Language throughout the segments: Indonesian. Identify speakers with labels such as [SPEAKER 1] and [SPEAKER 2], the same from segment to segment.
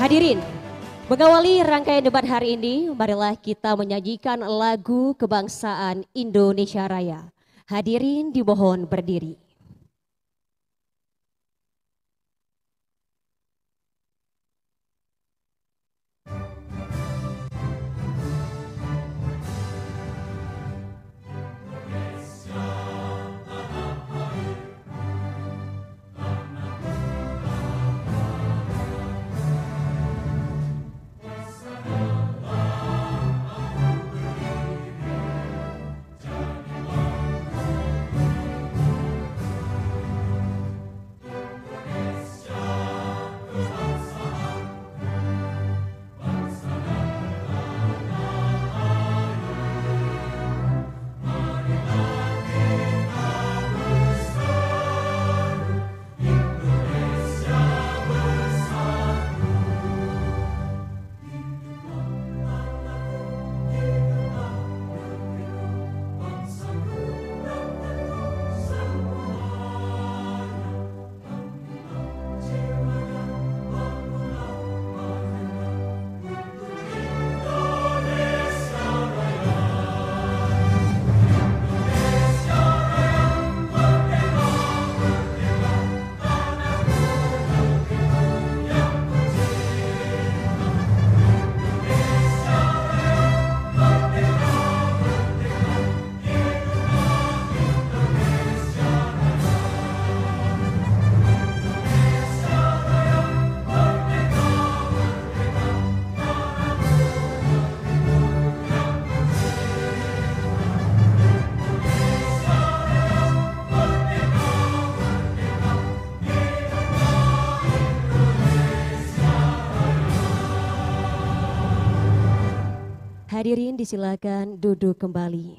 [SPEAKER 1] Hadirin, mengawali rangkaian debat hari ini, marilah kita menyajikan lagu kebangsaan Indonesia Raya. Hadirin dimohon berdiri. Hadirin disilakan duduk kembali.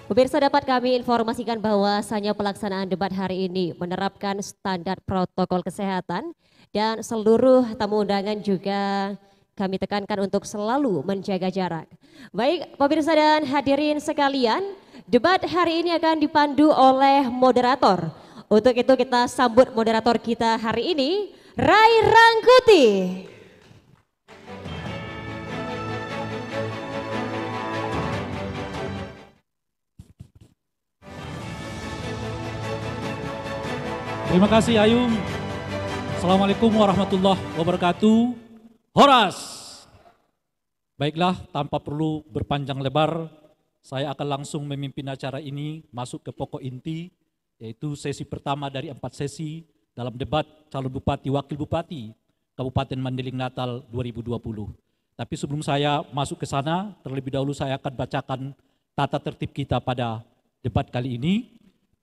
[SPEAKER 1] Pemirsa, dapat kami informasikan bahwasanya pelaksanaan debat hari ini menerapkan standar protokol kesehatan dan seluruh tamu undangan juga kami tekankan untuk selalu menjaga jarak. Baik pemirsa dan hadirin sekalian, debat hari ini akan dipandu oleh moderator. Untuk itu kita sambut moderator kita hari ini, Rai Rangkuti.
[SPEAKER 2] Terima kasih Ayu. Assalamualaikum warahmatullahi wabarakatuh. Horas. Baiklah, tanpa perlu berpanjang lebar, saya akan langsung memimpin acara ini masuk ke pokok inti, yaitu sesi pertama dari 4 sesi dalam debat calon bupati wakil bupati Kabupaten Mandailing Natal 2020. Tapi sebelum saya masuk ke sana, terlebih dahulu saya akan bacakan tata tertib kita pada debat kali ini.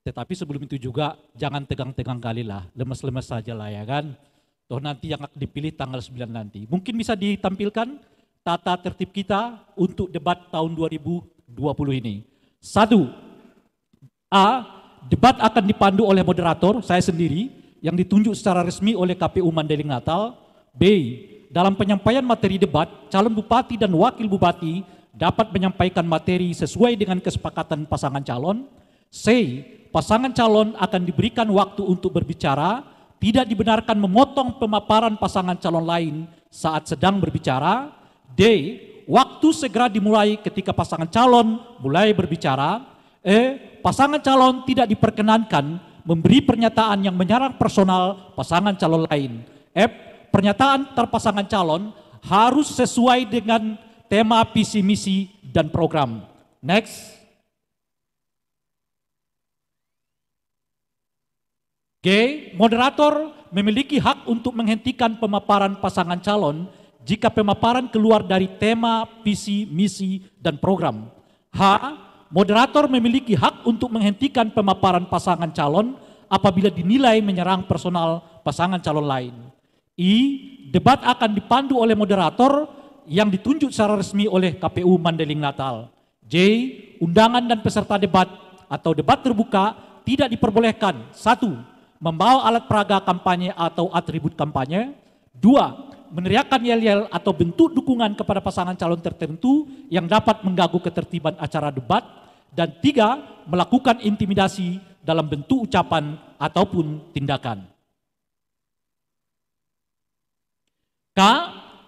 [SPEAKER 2] Tetapi sebelum itu juga jangan tegang-tegang kali lah, lemes-lemes saja lah ya kan. Toh nanti yang akan dipilih tanggal 9 nanti. Mungkin bisa ditampilkan tata tertib kita untuk debat tahun 2020 ini. 1. A. Debat akan dipandu oleh moderator, saya sendiri, yang ditunjuk secara resmi oleh KPU Mandailing Natal. B. Dalam penyampaian materi debat, calon bupati dan wakil bupati dapat menyampaikan materi sesuai dengan kesepakatan pasangan calon. C. Pasangan calon akan diberikan waktu untuk berbicara, tidak dibenarkan memotong pemaparan pasangan calon lain saat sedang berbicara. D. Waktu segera dimulai ketika pasangan calon mulai berbicara. E. Pasangan calon tidak diperkenankan memberi pernyataan yang menyerang personal pasangan calon lain. F. Pernyataan antar pasangan calon harus sesuai dengan tema visi misi dan program. Next. G. Moderator memiliki hak untuk menghentikan pemaparan pasangan calon jika pemaparan keluar dari tema, visi, misi, dan program. H. Moderator memiliki hak untuk menghentikan pemaparan pasangan calon apabila dinilai menyerang personal pasangan calon lain. I. Debat akan dipandu oleh moderator yang ditunjuk secara resmi oleh KPU Mandailing Natal. J. Undangan dan peserta debat atau debat terbuka tidak diperbolehkan. 1. Membawa alat peraga kampanye atau atribut kampanye. 2. Meneriakkan yel-yel atau bentuk dukungan kepada pasangan calon tertentu yang dapat mengganggu ketertiban acara debat. Dan 3. Melakukan intimidasi dalam bentuk ucapan ataupun tindakan. K.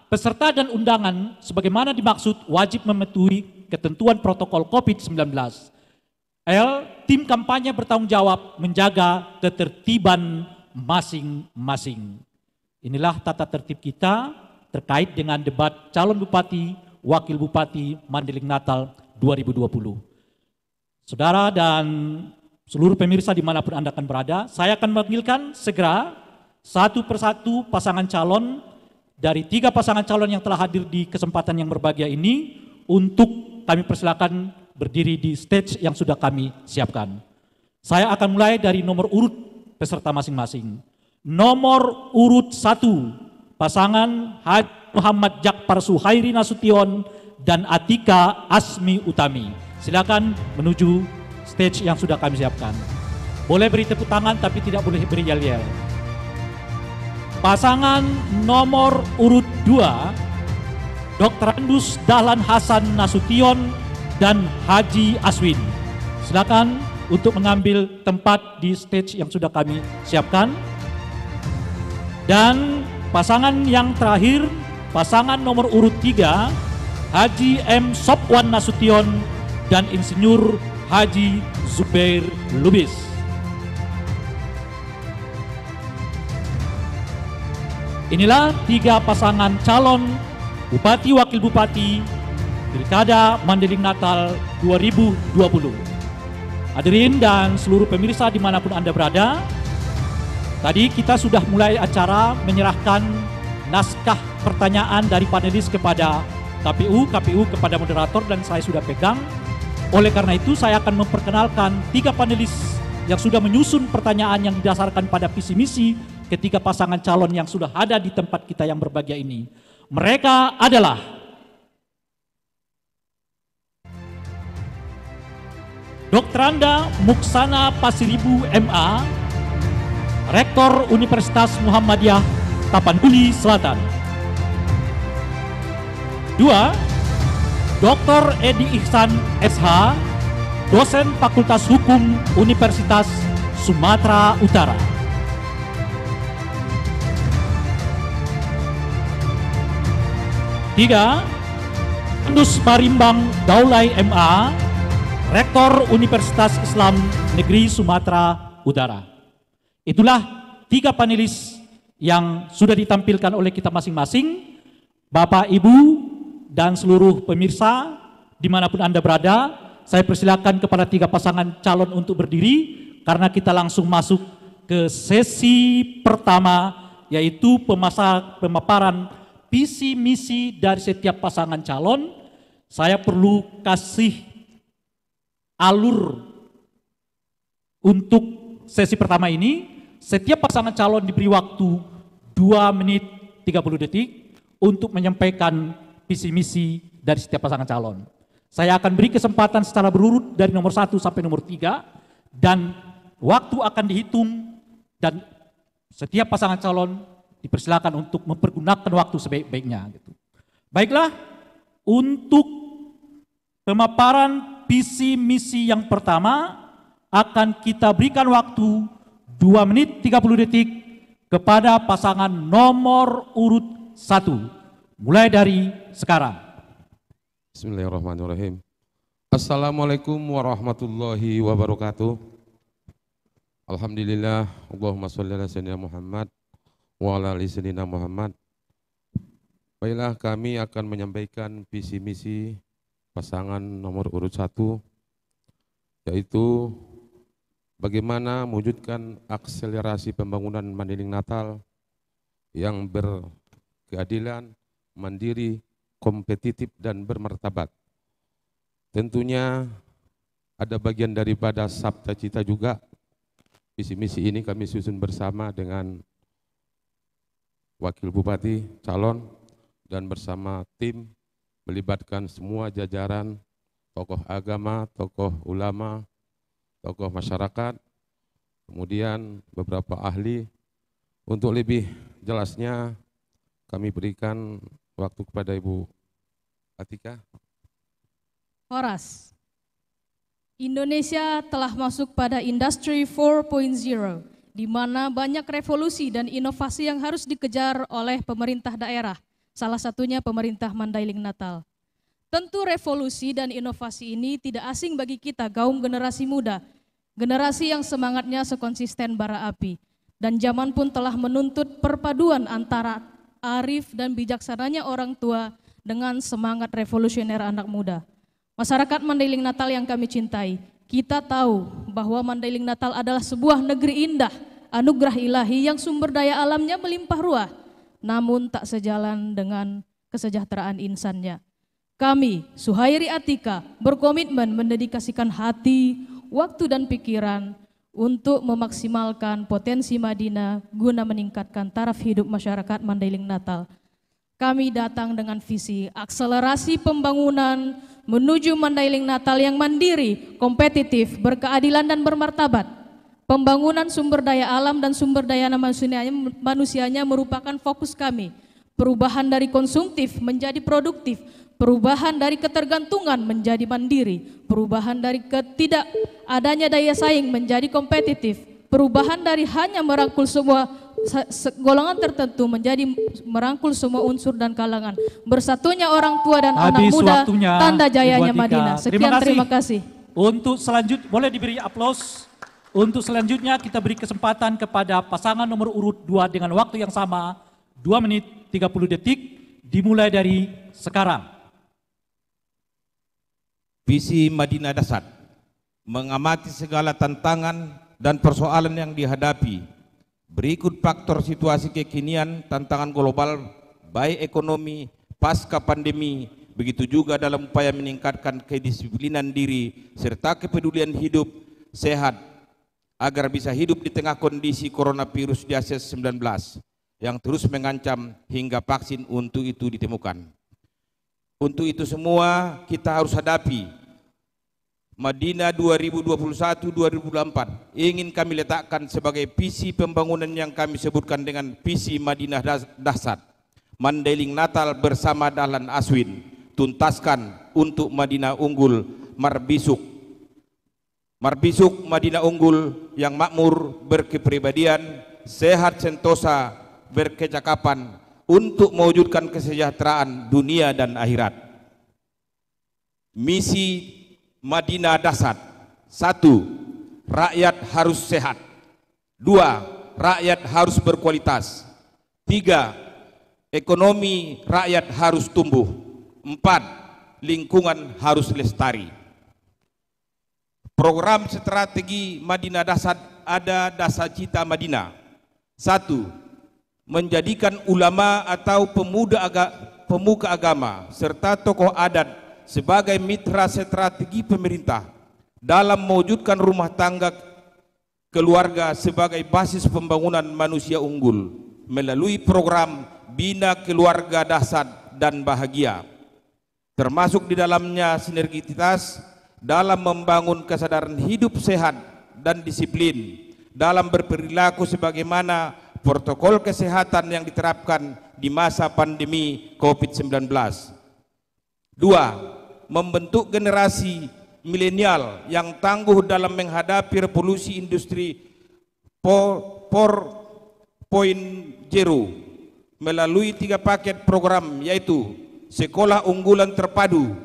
[SPEAKER 2] Peserta dan undangan sebagaimana dimaksud wajib mematuhi ketentuan protokol COVID-19. L. Tim kampanye bertanggung jawab menjaga ketertiban masing-masing. Inilah tata tertib kita terkait dengan debat calon bupati, wakil bupati Mandailing Natal 2020. Saudara dan seluruh pemirsa dimanapun Anda akan berada, saya akan memanggilkan segera satu persatu pasangan calon dari 3 pasangan calon yang telah hadir di kesempatan yang berbahagia ini untuk kami persilakan berdiri di stage yang sudah kami siapkan. Saya akan mulai dari nomor urut peserta masing-masing. Nomor urut 1, pasangan Haji Muhammad Jakpar Suhairi Nasution dan Atika Asmi Utami. Silakan menuju stage yang sudah kami siapkan. Boleh beri tepuk tangan tapi tidak boleh beri yel-yel. Pasangan nomor urut 2, Dr. Andus Dahlan Hasan Nasution dan Haji Aswin. Silakan untuk mengambil tempat di stage yang sudah kami siapkan. Dan pasangan yang terakhir, pasangan nomor urut 3, Haji M. Sopwan Nasution dan Insinyur Haji Zubair Lubis. Inilah 3 pasangan calon Bupati Wakil Bupati Pilkada Mandailing Natal 2020. Hadirin dan seluruh pemirsa dimanapun Anda berada, tadi kita sudah mulai acara menyerahkan naskah pertanyaan dari panelis kepada KPU kepada moderator dan saya sudah pegang. Oleh karena itu saya akan memperkenalkan 3 panelis yang sudah menyusun pertanyaan yang didasarkan pada visi misi ketiga pasangan calon yang sudah ada di tempat kita yang berbahagia ini. Mereka adalah Dr. Anda Muksana Pasiribu MA, Rektor Universitas Muhammadiyah Tapanuli Selatan. 2. Dr. Edi Ihsan SH, Dosen Fakultas Hukum Universitas Sumatera Utara. 3. Andus Marimbang Daulay MA, Rektor Universitas Islam Negeri Sumatera Utara. Itulah 3 panelis yang sudah ditampilkan oleh kita masing-masing. Bapak, Ibu, dan seluruh pemirsa dimanapun Anda berada, saya persilakan kepada 3 pasangan calon untuk berdiri karena kita langsung masuk ke sesi pertama, yaitu pemaparan visi misi dari setiap pasangan calon. Saya perlu kasih alur untuk sesi pertama ini. Setiap pasangan calon diberi waktu 2 menit 30 detik untuk menyampaikan visi misi dari setiap pasangan calon. Saya akan beri kesempatan secara berurut dari nomor 1 sampai nomor 3 dan waktu akan dihitung dan setiap pasangan calon dipersilakan untuk mempergunakan waktu sebaik-baiknya. Gitu. Baiklah, untuk pemaparan visi misi yang pertama akan kita berikan waktu 2 menit 30 detik kepada pasangan nomor urut 1. Mulai dari sekarang.
[SPEAKER 3] Bismillahirrahmanirrahim. Assalamualaikum warahmatullahi wabarakatuh. Alhamdulillah, Allahumma sholli ala sayyidina Muhammad wa ala ali sayyidina Muhammad. Baiklah, kami akan menyampaikan visi misi pasangan nomor urut 1, yaitu bagaimana mewujudkan akselerasi pembangunan Mandailing Natal yang berkeadilan, mandiri, kompetitif, dan bermartabat. Tentunya ada bagian daripada sabta cita juga. Visi misi ini kami susun bersama dengan Wakil Bupati calon dan bersama tim, melibatkan semua jajaran, tokoh agama, tokoh ulama, tokoh masyarakat, kemudian beberapa ahli. Untuk lebih jelasnya kami berikan waktu kepada Ibu Atika.
[SPEAKER 4] Horas, Indonesia telah masuk pada Industri 4.0 di mana banyak revolusi dan inovasi yang harus dikejar oleh pemerintah daerah, salah satunya pemerintah Mandailing Natal. Tentu revolusi dan inovasi ini tidak asing bagi kita kaum generasi muda, generasi yang semangatnya sekonsisten bara api. Dan zaman pun telah menuntut perpaduan antara arif dan bijaksananya orang tua dengan semangat revolusioner anak muda. Masyarakat Mandailing Natal yang kami cintai, kita tahu bahwa Mandailing Natal adalah sebuah negeri indah, anugerah ilahi yang sumber daya alamnya melimpah ruah, namun tak sejalan dengan kesejahteraan insannya. Kami, Suhairi Atika, berkomitmen mendedikasikan hati, waktu dan pikiran untuk memaksimalkan potensi Madinah guna meningkatkan taraf hidup masyarakat Mandailing Natal. Kami datang dengan visi akselerasi pembangunan menuju Mandailing Natal yang mandiri, kompetitif, berkeadilan dan bermartabat. Pembangunan sumber daya alam dan sumber daya manusianya merupakan fokus kami. Perubahan dari konsumtif menjadi produktif, perubahan dari ketergantungan menjadi mandiri, perubahan dari ketidak adanya daya saing menjadi kompetitif, perubahan dari hanya merangkul semua golongan tertentu menjadi merangkul semua unsur dan kalangan. Bersatunya orang tua dan anak muda, tanda jayanya Madinah. Sekian, terima kasih.
[SPEAKER 2] Untuk selanjutnya, boleh diberi aplaus. Untuk selanjutnya kita beri kesempatan kepada pasangan nomor urut 2 dengan waktu yang sama, 2 menit 30 detik, dimulai dari sekarang.
[SPEAKER 5] Visi Madinah Dasar, mengamati segala tantangan dan persoalan yang dihadapi. Berikut faktor situasi kekinian, tantangan global, baik ekonomi, pasca pandemi, begitu juga dalam upaya meningkatkan kedisiplinan diri, serta kepedulian hidup sehat, agar bisa hidup di tengah kondisi coronavirus disease-19 yang terus mengancam hingga vaksin untuk itu ditemukan. Untuk itu semua kita harus hadapi. Madinah 2021-2024 ingin kami letakkan sebagai visi pembangunan yang kami sebutkan dengan visi Madinah Dasar. Mandailing Natal bersama Dahlan Aswin, tuntaskan untuk Madinah unggul Marbisuk. Marbisuk Madinah unggul yang makmur, berkepribadian, sehat sentosa, berkecakapan untuk mewujudkan kesejahteraan dunia dan akhirat. Misi Madinah Dasar: 1. Rakyat harus sehat. 2. Rakyat harus berkualitas. 3. Ekonomi rakyat harus tumbuh. 4. Lingkungan harus lestari. Program strategi Madinah Dasar ada dasar cita Madinah. 1. Menjadikan ulama atau pemuka agama serta tokoh adat sebagai mitra strategi pemerintah dalam mewujudkan rumah tangga keluarga sebagai basis pembangunan manusia unggul melalui program Bina Keluarga Dasar dan Bahagia, termasuk di dalamnya sinergitas dalam membangun kesadaran hidup sehat dan disiplin dalam berperilaku sebagaimana protokol kesehatan yang diterapkan di masa pandemi COVID-19. 2. Membentuk generasi milenial yang tangguh dalam menghadapi revolusi industri 4.0 melalui 3 paket program, yaitu sekolah unggulan terpadu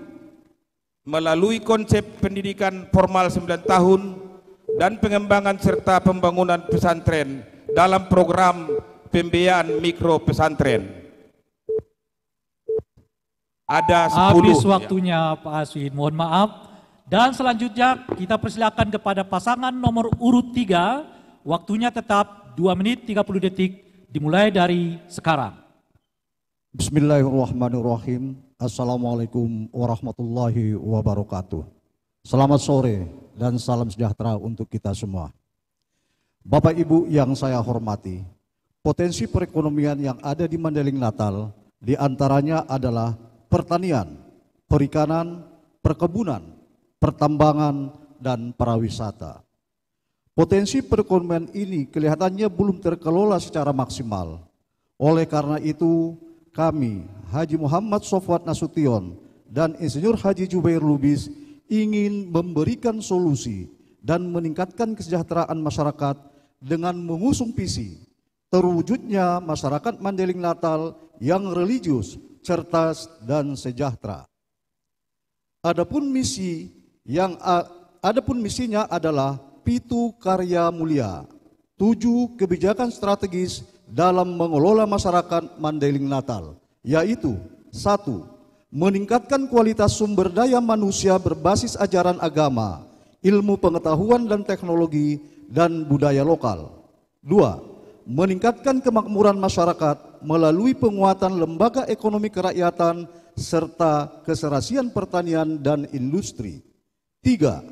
[SPEAKER 5] melalui konsep pendidikan formal 9 tahun dan pengembangan serta pembangunan pesantren dalam program pembiayaan mikro pesantren. Ada 10.
[SPEAKER 2] Habis waktunya Pak Aswin, mohon maaf. Dan selanjutnya kita persilakan kepada pasangan nomor urut 3, waktunya tetap 2 menit 30 detik, dimulai dari sekarang.
[SPEAKER 6] Bismillahirrahmanirrahim. Assalamualaikum warahmatullahi wabarakatuh. Selamat sore dan salam sejahtera untuk kita semua. Bapak Ibu yang saya hormati, potensi perekonomian yang ada di Mandailing Natal diantaranya adalah pertanian, perikanan, perkebunan, pertambangan, dan pariwisata. Potensi perekonomian ini kelihatannya belum terkelola secara maksimal. Oleh karena itu, kami, Haji Muhammad Sofwat Nasution dan Insinyur Haji Jubair Lubis ingin memberikan solusi dan meningkatkan kesejahteraan masyarakat dengan mengusung visi terwujudnya masyarakat Mandailing Natal yang religius, cerdas, dan sejahtera. Adapun misinya adalah pitu karya mulia, 7 kebijakan strategis dalam mengelola masyarakat Mandailing Natal, yaitu 1. Meningkatkan kualitas sumber daya manusia berbasis ajaran agama, ilmu pengetahuan dan teknologi, dan budaya lokal. 2. Meningkatkan kemakmuran masyarakat melalui penguatan lembaga ekonomi kerakyatan serta keserasian pertanian dan industri. 3.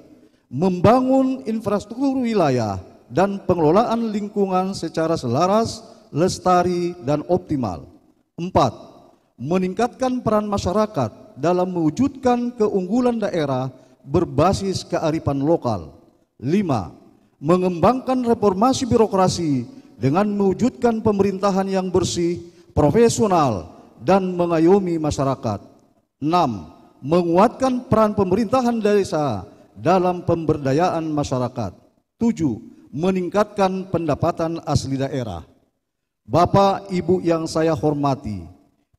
[SPEAKER 6] Membangun infrastruktur wilayah dan pengelolaan lingkungan secara selaras, lestari, dan optimal. 4. Meningkatkan peran masyarakat dalam mewujudkan keunggulan daerah berbasis kearifan lokal. 5. Mengembangkan reformasi birokrasi dengan mewujudkan pemerintahan yang bersih, profesional, dan mengayomi masyarakat. 6. Menguatkan peran pemerintahan desa dalam pemberdayaan masyarakat. 7. Meningkatkan pendapatan asli daerah. Bapak, Ibu yang saya hormati,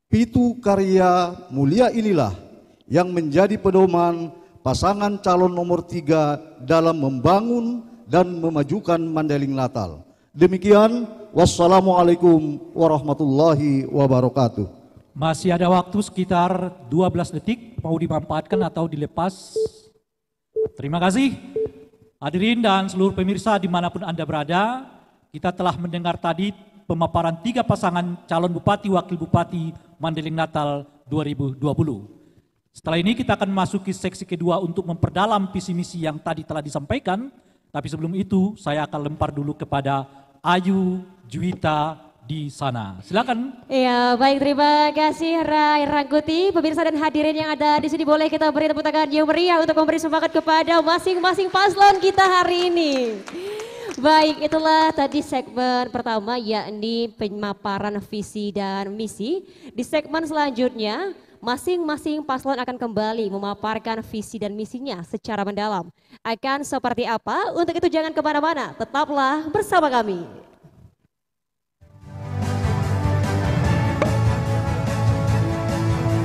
[SPEAKER 6] pitu karya mulia inilah yang menjadi pedoman pasangan calon nomor 3 dalam membangun dan memajukan Mandailing Natal. Demikian, wassalamualaikum warahmatullahi wabarakatuh.
[SPEAKER 2] Masih ada waktu sekitar 12 detik, mau dimanfaatkan atau dilepas. Terima kasih. Hadirin dan seluruh pemirsa dimanapun Anda berada, kita telah mendengar tadi pemaparan 3 pasangan calon Bupati Wakil Bupati Mandailing Natal 2020. Setelah ini kita akan memasuki seksi kedua untuk memperdalam visi misi yang tadi telah disampaikan, tapi sebelum itu saya akan lempar dulu kepada Ayu Juwita di sana. Silakan.
[SPEAKER 1] Ya, baik, terima kasih Rai Rangkuti. Pemirsa dan hadirin yang ada di sini, boleh kita beri tepuk tangan yang meriah untuk memberi semangat kepada masing-masing paslon kita hari ini. Baik, itulah tadi segmen pertama, yakni pemaparan visi dan misi. Di segmen selanjutnya, masing-masing paslon akan kembali memaparkan visi dan misinya secara mendalam. Akan seperti apa? Untuk itu jangan kemana-mana, tetaplah bersama kami.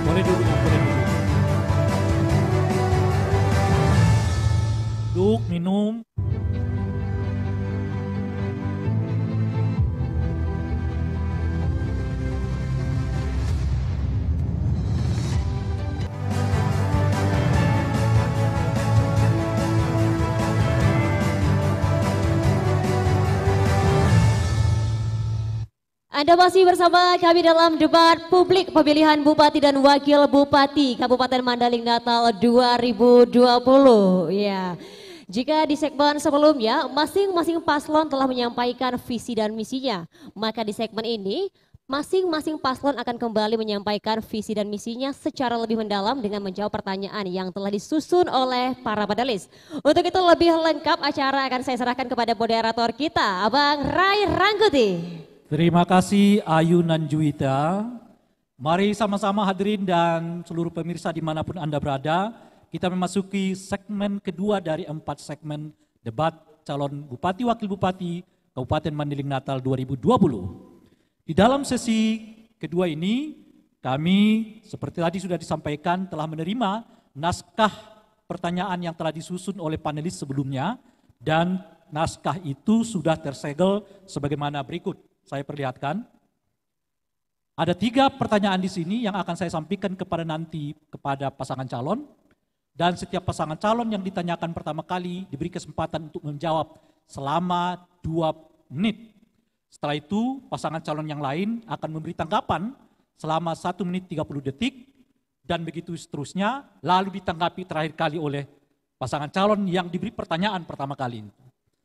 [SPEAKER 2] Boleh duduk, boleh duduk. Duduk, minum.
[SPEAKER 1] Anda masih bersama kami dalam debat publik pemilihan Bupati dan Wakil Bupati Kabupaten Mandailing Natal 2020. Ya. Jika di segmen sebelumnya masing-masing paslon telah menyampaikan visi dan misinya, maka di segmen ini masing-masing paslon akan kembali menyampaikan visi dan misinya secara lebih mendalam dengan menjawab pertanyaan yang telah disusun oleh para panelis. Untuk itu lebih lengkap acara akan saya serahkan kepada moderator kita, Abang Rai Rangkuti.
[SPEAKER 2] Terima kasih Ayu Nanjuita. Mari sama-sama hadirin dan seluruh pemirsa dimanapun Anda berada, kita memasuki segmen kedua dari 4 segmen debat calon Bupati Wakil Bupati Kabupaten Mandailing Natal 2020. Di dalam sesi kedua ini, kami seperti tadi sudah disampaikan telah menerima naskah pertanyaan yang telah disusun oleh panelis sebelumnya, dan naskah itu sudah tersegel sebagaimana berikut. Saya perlihatkan. Ada 3 pertanyaan di sini yang akan saya sampaikan kepada pasangan calon, dan setiap pasangan calon yang ditanyakan pertama kali diberi kesempatan untuk menjawab selama 2 menit. Setelah itu pasangan calon yang lain akan memberi tanggapan selama 1 menit 30 detik dan begitu seterusnya, lalu ditanggapi terakhir kali oleh pasangan calon yang diberi pertanyaan pertama kali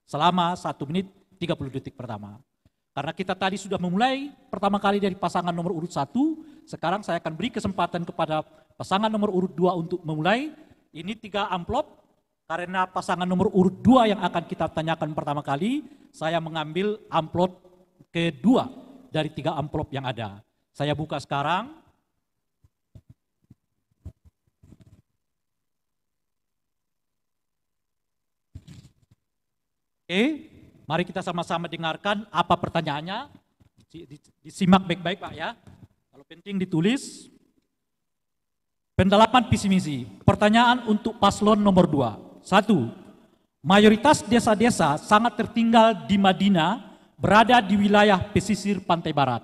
[SPEAKER 2] selama 1 menit 30 detik pertama. Karena kita tadi sudah memulai pertama kali dari pasangan nomor urut 1, sekarang saya akan beri kesempatan kepada pasangan nomor urut 2 untuk memulai. Ini 3 amplop, karena pasangan nomor urut 2 yang akan kita tanyakan pertama kali, saya mengambil amplop kedua dari 3 amplop yang ada. Saya buka sekarang. Oke, Mari kita sama-sama dengarkan apa pertanyaannya. Disimak baik-baik Pak ya. Kalau penting ditulis. Pendalaman visi misi. Pertanyaan untuk paslon nomor 2. 1. Mayoritas desa-desa sangat tertinggal di Madinah berada di wilayah pesisir pantai barat.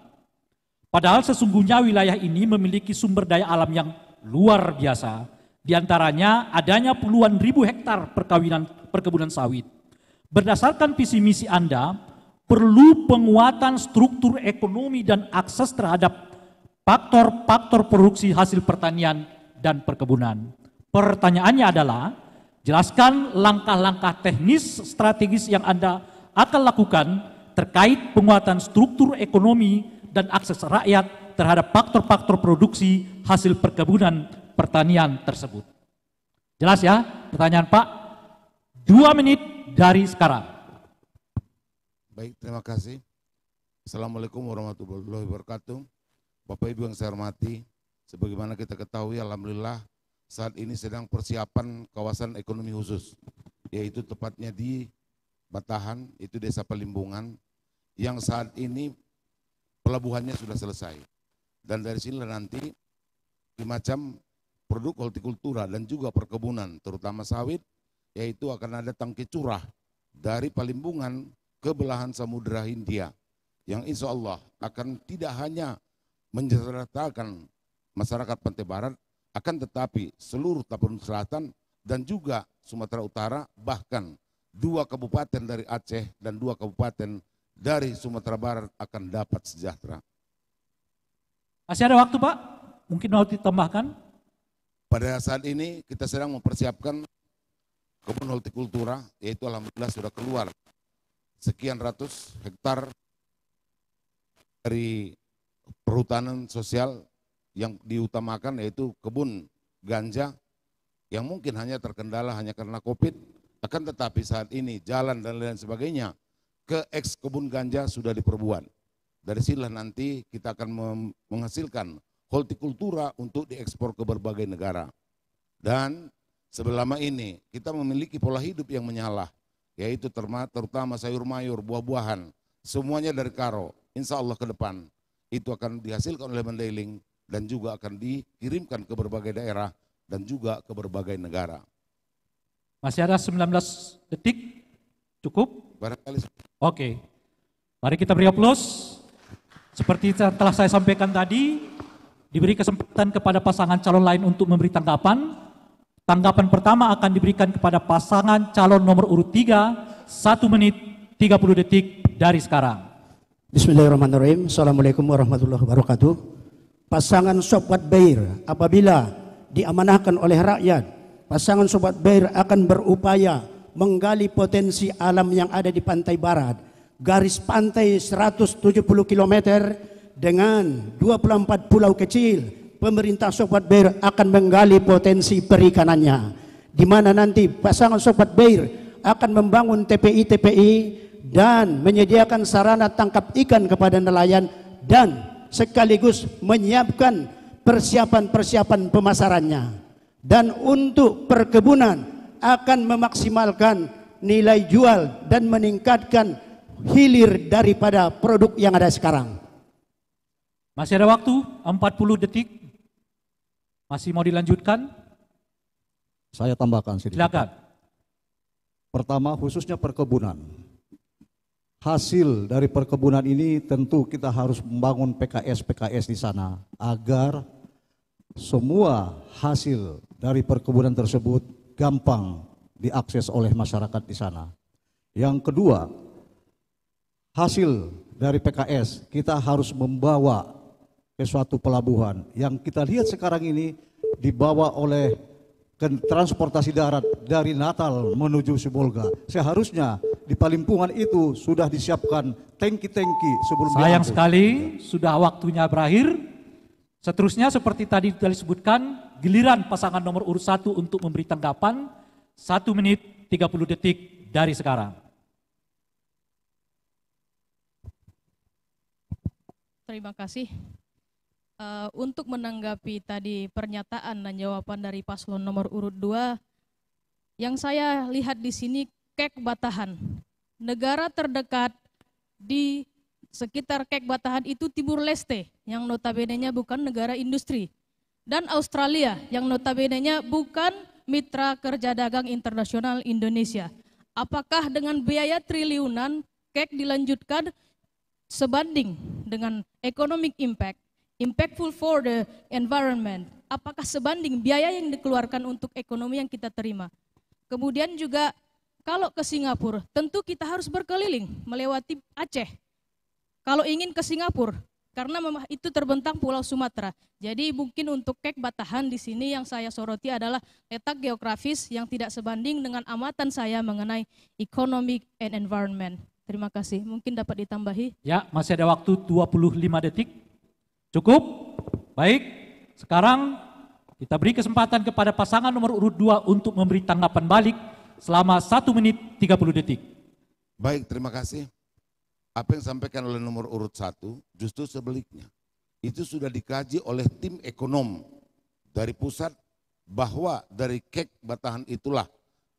[SPEAKER 2] Padahal sesungguhnya wilayah ini memiliki sumber daya alam yang luar biasa. Di antaranya adanya puluhan ribu hektar perkebunan sawit. Berdasarkan visi misi Anda, perlu penguatan struktur ekonomi dan akses terhadap faktor-faktor produksi hasil pertanian dan perkebunan. Pertanyaannya adalah, jelaskan langkah-langkah teknis strategis yang Anda akan lakukan terkait penguatan struktur ekonomi dan akses rakyat terhadap faktor-faktor produksi hasil perkebunan pertanian tersebut. Jelas ya pertanyaan Pak? 2 menit dari sekarang.
[SPEAKER 7] Baik, terima kasih. Assalamualaikum warahmatullahi wabarakatuh. Bapak Ibu yang saya hormati, sebagaimana kita ketahui, alhamdulillah saat ini sedang persiapan kawasan ekonomi khusus, yaitu tepatnya di Batahan, itu Desa Pelimbungan, yang saat ini pelabuhannya sudah selesai. Dan dari sini nanti macam produk hortikultura dan juga perkebunan, terutama sawit, yaitu akan ada tangki curah dari Pelimbungan ke belahan Samudra Hindia, yang insya Allah akan tidak hanya menyejahterakan masyarakat Pantai Barat, akan tetapi seluruh Tapanuli Selatan dan juga Sumatera Utara, bahkan 2 kabupaten dari Aceh dan 2 kabupaten dari Sumatera Barat akan dapat sejahtera.
[SPEAKER 2] Masih ada waktu Pak? Mungkin mau ditambahkan?
[SPEAKER 7] Pada saat ini kita sedang mempersiapkan kebun hortikultura, yaitu alhamdulillah sudah keluar sekian ratus hektar dari perhutanan sosial yang diutamakan, yaitu kebun ganja yang mungkin hanya terkendala hanya karena COVID, akan tetapi saat ini jalan dan lain sebagainya ke eks kebun ganja sudah diperbuat. Dari sinilah nanti kita akan menghasilkan hortikultura untuk diekspor ke berbagai negara. Dan selama ini kita memiliki pola hidup yang menyalah, yaitu terutama sayur mayur, buah-buahan, semuanya dari karo. Insya Allah ke depan itu akan dihasilkan oleh Mandailing dan juga akan dikirimkan ke berbagai daerah dan juga ke berbagai negara.
[SPEAKER 2] Masih ada 19 detik, cukup?
[SPEAKER 7] Barangkali.
[SPEAKER 2] Oke, mari kita beri aplaus. Seperti telah saya sampaikan tadi, diberi kesempatan kepada pasangan calon lain untuk memberi tanggapan. Tanggapan pertama akan diberikan kepada pasangan calon nomor urut 3, 1 menit 30 detik dari sekarang.
[SPEAKER 8] Bismillahirrahmanirrahim. Assalamualaikum warahmatullahi wabarakatuh. Pasangan Sobat Bair apabila diamanahkan oleh rakyat, pasangan Sobat Bair akan berupaya menggali potensi alam yang ada di pantai barat. Garis pantai 170 km dengan 24 pulau kecil. Pemerintah Sobat Bair akan menggali potensi perikanannya, di mana nanti pasangan Sobat Bair akan membangun TPI dan menyediakan sarana tangkap ikan kepada nelayan dan sekaligus menyiapkan persiapan-persiapan pemasarannya. Dan untuk perkebunan akan memaksimalkan nilai jual dan meningkatkan hilir daripada produk yang ada sekarang.
[SPEAKER 2] Masih ada waktu 40 detik. Masih mau dilanjutkan?
[SPEAKER 6] Saya tambahkan sedikit.
[SPEAKER 2] Silakan.
[SPEAKER 6] Pertama, khususnya perkebunan. Hasil dari perkebunan ini tentu kita harus membangun PKS di sana agar semua hasil dari perkebunan tersebut gampang diakses oleh masyarakat di sana. Yang kedua, hasil dari PKS kita harus membawa ke suatu pelabuhan yang kita lihat sekarang ini dibawa oleh transportasi darat dari Natal menuju Sibolga. Seharusnya di Pelimbungan itu sudah disiapkan tangki-tangki sebelum
[SPEAKER 2] sayang
[SPEAKER 6] diangkut.
[SPEAKER 2] sekali sudah waktunya berakhir. Seterusnya seperti tadi sudah disebutkan, giliran pasangan nomor urut 1 untuk memberi tanggapan 1 menit 30 detik dari sekarang.
[SPEAKER 4] Terima kasih. Untuk menanggapi tadi pernyataan dan jawaban dari paslon nomor urut 2, yang saya lihat di sini kek Batahan. negara terdekat di sekitar Kek Batahan itu Timur Leste, yang notabene-nya bukan negara industri. Dan Australia, yang notabene-nya bukan mitra kerja dagang internasional Indonesia. Apakah dengan biaya triliunan, Kek dilanjutkan sebanding dengan economic impact, impactful for the environment? Apakah sebanding biaya yang dikeluarkan untuk ekonomi yang kita terima? Kemudian juga kalau ke Singapura, tentu kita harus berkeliling melewati Aceh. Kalau ingin ke Singapura, karena itu terbentang Pulau Sumatera. Jadi mungkin untuk Kek Batahan di sini yang saya soroti adalah letak geografis yang tidak sebanding dengan amatan saya mengenai economic and environment. Terima kasih. Mungkin dapat ditambahi?
[SPEAKER 2] Ya, masih ada waktu 25 detik. Cukup? Baik. Sekarang kita beri kesempatan kepada pasangan nomor urut 2 untuk memberi tanggapan balik selama 1 menit 30 detik.
[SPEAKER 7] Baik, terima kasih. Apa yang disampaikan oleh nomor urut 1 justru sebaliknya. Itu sudah dikaji oleh tim ekonom dari pusat bahwa dari Kek Batahan itulah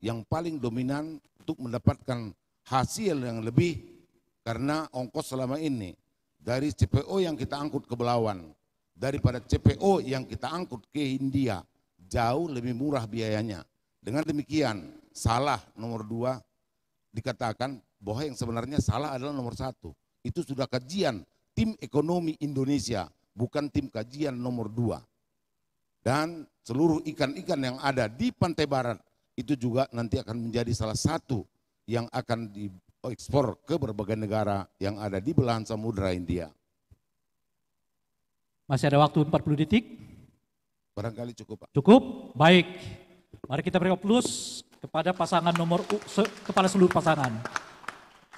[SPEAKER 7] yang paling dominan untuk mendapatkan hasil yang lebih, karena ongkos selama ini dari CPO yang kita angkut ke Belawan daripada CPO yang kita angkut ke India jauh lebih murah biayanya. Dengan demikian salah nomor 2 dikatakan bahwa yang sebenarnya salah adalah nomor 1. Itu sudah kajian tim ekonomi Indonesia, bukan tim kajian nomor 2. Dan seluruh ikan-ikan yang ada di pantai barat itu juga nanti akan menjadi salah satu yang akan diekspor ke berbagai negara yang ada di belahan samudera India.
[SPEAKER 2] Masih ada waktu 40 detik.
[SPEAKER 7] Barangkali cukup, Pak.
[SPEAKER 2] Cukup? Baik. Mari kita beri aplaus kepada pasangan kepada seluruh pasangan.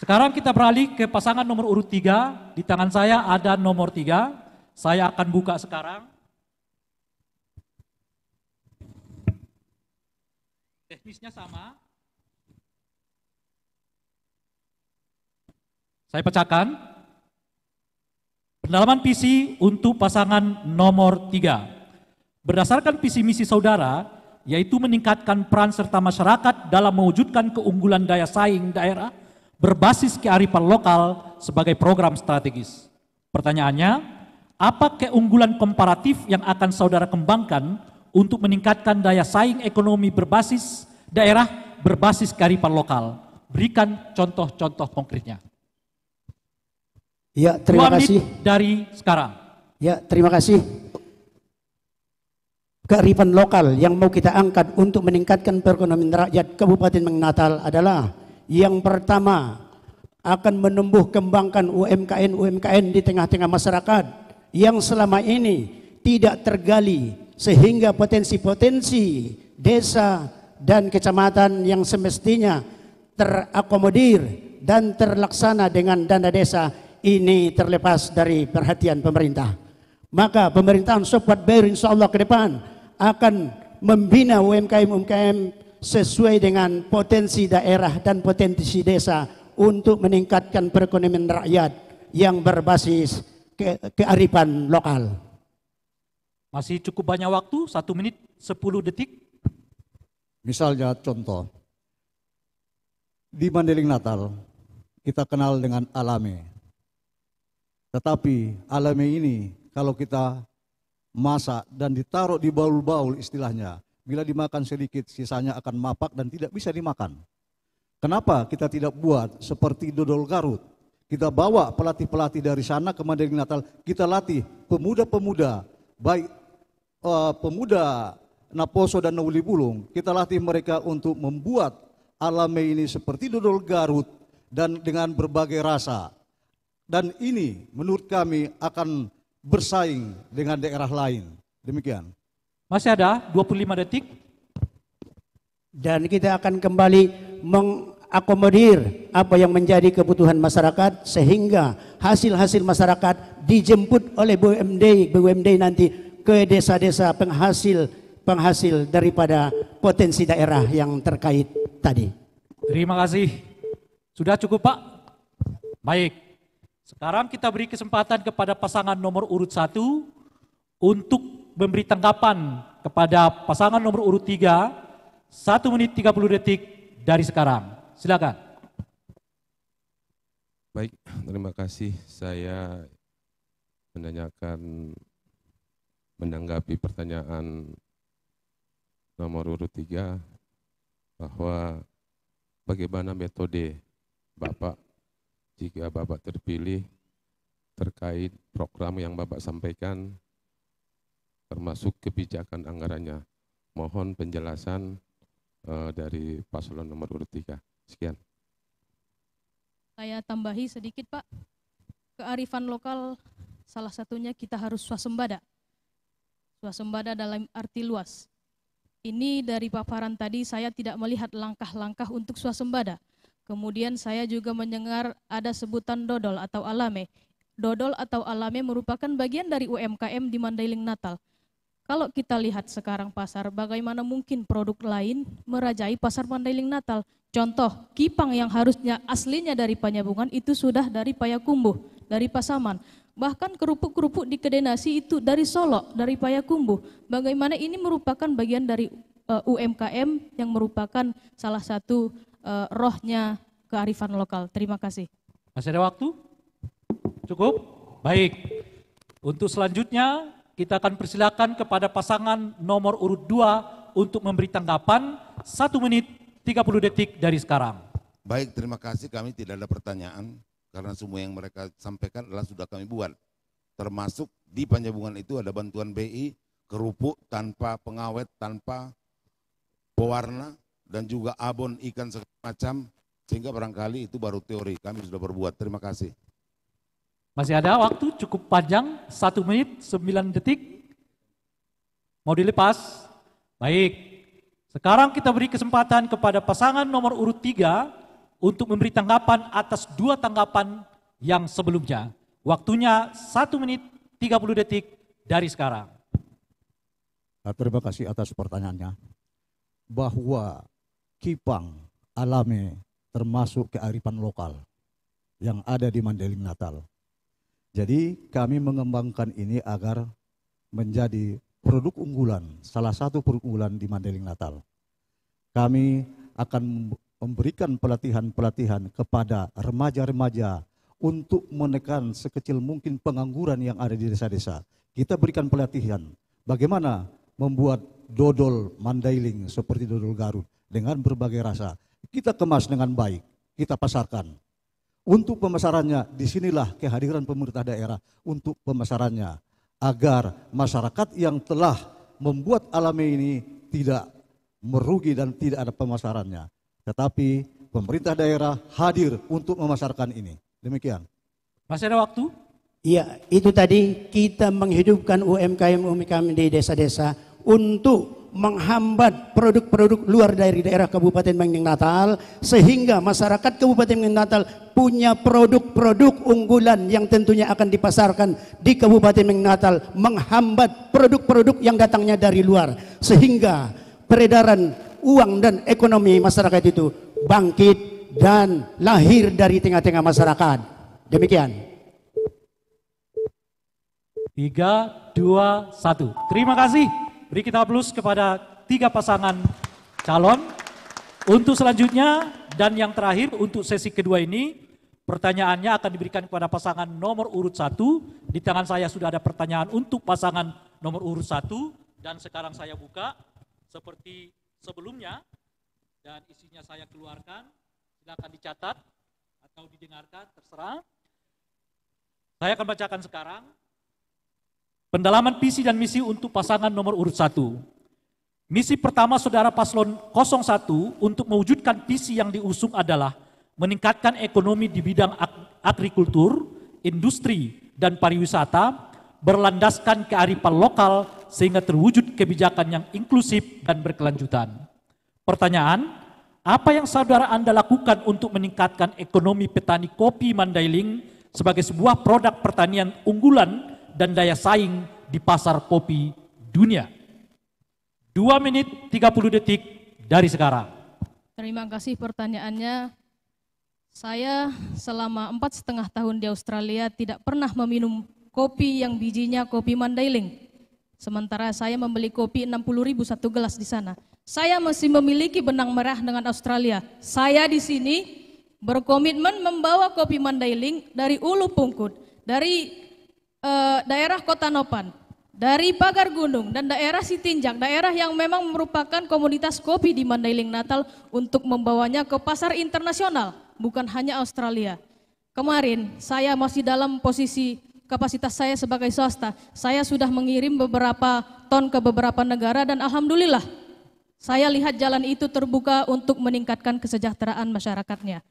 [SPEAKER 2] Sekarang kita beralih ke pasangan nomor urut 3. Di tangan saya ada nomor 3. Saya akan buka sekarang. Teknisnya sama. Saya pecahkan. Pendalaman visi untuk pasangan nomor 3. Berdasarkan visi misi saudara, yaitu meningkatkan peran serta masyarakat dalam mewujudkan keunggulan daya saing daerah berbasis kearifan lokal sebagai program strategis. Pertanyaannya, apa keunggulan komparatif yang akan saudara kembangkan untuk meningkatkan daya saing ekonomi berbasis daerah berbasis kearifan lokal? Berikan contoh-contoh konkretnya.
[SPEAKER 8] Ya, terima
[SPEAKER 2] 2 menit
[SPEAKER 8] kasih.
[SPEAKER 2] dari sekarang.
[SPEAKER 8] Ya, terima kasih. Kearifan lokal yang mau kita angkat untuk meningkatkan perekonomian rakyat Kabupaten Natal adalah yang pertama, akan menumbuh kembangkan UMKM di tengah-tengah masyarakat yang selama ini tidak tergali, sehingga potensi-potensi desa dan kecamatan yang semestinya terakomodir dan terlaksana dengan dana desa ini terlepas dari perhatian pemerintah. Maka pemerintahan Sobat Bair insya Allah ke depan akan membina UMKM sesuai dengan potensi daerah dan potensi desa untuk meningkatkan perekonomian rakyat yang berbasis kearifan lokal.
[SPEAKER 2] Masih cukup banyak waktu, 1 menit 10 detik.
[SPEAKER 6] Misalnya contoh, di Mandailing Natal kita kenal dengan alame. Tetapi alame ini kalau kita masak dan ditaruh di baul-baul istilahnya, bila dimakan sedikit sisanya akan mapak dan tidak bisa dimakan. Kenapa kita tidak buat seperti dodol Garut? Kita bawa pelatih-pelatih dari sana ke Mandailing Natal, kita latih pemuda-pemuda, baik pemuda Naposo dan Nauli Bulung, kita latih mereka untuk membuat alame ini seperti dodol Garut dan dengan berbagai rasa. Dan ini menurut kami akan bersaing dengan daerah lain. Demikian.
[SPEAKER 2] Masih ada 25 detik.
[SPEAKER 8] Dan kita akan kembali mengakomodir apa yang menjadi kebutuhan masyarakat sehingga hasil-hasil masyarakat dijemput oleh BUMD nanti ke desa-desa penghasil daripada potensi daerah yang terkait tadi.
[SPEAKER 2] Terima kasih. Sudah cukup, Pak? Baik. Sekarang kita beri kesempatan kepada pasangan nomor urut 1 untuk memberi tanggapan kepada pasangan nomor urut 3, 1 menit 30 detik dari sekarang. Silakan.
[SPEAKER 3] Baik, terima kasih. Saya menanggapi pertanyaan nomor urut 3 bahwa bagaimana metode Bapak jika Bapak terpilih terkait program yang Bapak sampaikan termasuk kebijakan anggarannya. Mohon penjelasan dari paslon nomor urut 3. Sekian.
[SPEAKER 4] Saya tambahi sedikit Pak, kearifan lokal salah satunya kita harus swasembada. Swasembada dalam arti luas. Ini dari paparan tadi saya tidak melihat langkah-langkah untuk swasembada. Kemudian saya juga mendengar ada sebutan dodol atau alame. Dodol atau alame merupakan bagian dari UMKM di Mandailing Natal. Kalau kita lihat sekarang pasar, bagaimana mungkin produk lain merajai pasar Mandailing Natal? Contoh, kipang yang harusnya aslinya dari Panyabungan itu sudah dari Payakumbuh, dari Pasaman. Bahkan kerupuk-kerupuk di kedai nasi itu dari Solo, dari Payakumbuh. Bagaimana ini merupakan bagian dari UMKM yang merupakan salah satu rohnya kearifan lokal. Terima kasih.
[SPEAKER 2] Masih ada waktu? Cukup? Baik. Untuk selanjutnya kita akan persilakan kepada pasangan nomor urut 2 untuk memberi tanggapan 1 menit 30 detik dari sekarang.
[SPEAKER 7] Baik, terima kasih. Kami tidak ada pertanyaan karena semua yang mereka sampaikan adalah sudah kami buat. Termasuk di Panyabungan itu ada bantuan BI, kerupuk tanpa pengawet, tanpa pewarna, dan juga abon ikan segala macam, sehingga barangkali itu baru teori. Kami sudah berbuat. Terima kasih.
[SPEAKER 2] Masih ada waktu cukup panjang, 1 menit 9 detik. Mau dilepas? Baik. Sekarang kita beri kesempatan kepada pasangan nomor urut 3 untuk memberi tanggapan atas 2 tanggapan yang sebelumnya. Waktunya 1 menit 30 detik dari sekarang.
[SPEAKER 6] Terima kasih atas pertanyaannya. Bahwa kipang alame termasuk kearifan lokal yang ada di Mandailing Natal. Jadi kami mengembangkan ini agar menjadi produk unggulan, salah satu produk unggulan di Mandailing Natal. Kami akan memberikan pelatihan-pelatihan kepada remaja-remaja untuk menekan sekecil mungkin pengangguran yang ada di desa-desa. Kita berikan pelatihan bagaimana membuat dodol Mandailing seperti dodol Garut dengan berbagai rasa. Kita kemas dengan baik, kita pasarkan. Untuk pemasarannya, disinilah kehadiran pemerintah daerah untuk pemasarannya. Agar masyarakat yang telah membuat alame ini tidak merugi dan tidak ada pemasarannya. Tetapi pemerintah daerah hadir untuk memasarkan ini. Demikian.
[SPEAKER 2] Masih ada waktu?
[SPEAKER 8] Iya, itu tadi kita menghidupkan UMKM di desa-desa untuk menghambat produk-produk luar dari daerah Kabupaten Mandailing Natal, sehingga masyarakat Kabupaten Mandailing Natal punya produk-produk unggulan yang tentunya akan dipasarkan di Kabupaten Mandailing Natal, menghambat produk-produk yang datangnya dari luar, sehingga peredaran uang dan ekonomi masyarakat itu bangkit dan lahir dari tengah-tengah masyarakat. Demikian.
[SPEAKER 2] 3, 2, 1. Terima kasih. Beri kita aplaus kepada 3 pasangan calon. Untuk selanjutnya dan yang terakhir untuk sesi kedua ini, pertanyaannya akan diberikan kepada pasangan nomor urut 1. Di tangan saya sudah ada pertanyaan untuk pasangan nomor urut 1 dan sekarang saya buka seperti sebelumnya dan isinya saya keluarkan. Silakan dicatat atau didengarkan, terserah. Saya akan bacakan sekarang. Pendalaman visi dan misi untuk pasangan nomor urut 1. Misi pertama saudara paslon 01 untuk mewujudkan visi yang diusung adalah meningkatkan ekonomi di bidang agrikultur, industri, dan pariwisata, berlandaskan kearifan lokal sehingga terwujud kebijakan yang inklusif dan berkelanjutan. Pertanyaan, apa yang saudara Anda lakukan untuk meningkatkan ekonomi petani kopi Mandailing sebagai sebuah produk pertanian unggulan dan daya saing di pasar kopi dunia? 2 menit 30 detik dari sekarang.
[SPEAKER 4] Terima kasih pertanyaannya. Saya selama 4,5 tahun di Australia tidak pernah meminum kopi yang bijinya kopi Mandailing. Sementara saya membeli kopi 60.000 satu gelas di sana. Saya masih memiliki benang merah dengan Australia. Saya di sini berkomitmen membawa kopi Mandailing dari Ulu Pungkut, dari daerah Kota Nopan, dari Pagar Gunung dan daerah Sitinjak, daerah yang memang merupakan komunitas kopi di Mandailing Natal, untuk membawanya ke pasar internasional, bukan hanya Australia. Kemarin saya masih dalam posisi kapasitas saya sebagai swasta, saya sudah mengirim beberapa ton ke beberapa negara dan alhamdulillah saya lihat jalan itu terbuka untuk meningkatkan kesejahteraan masyarakatnya.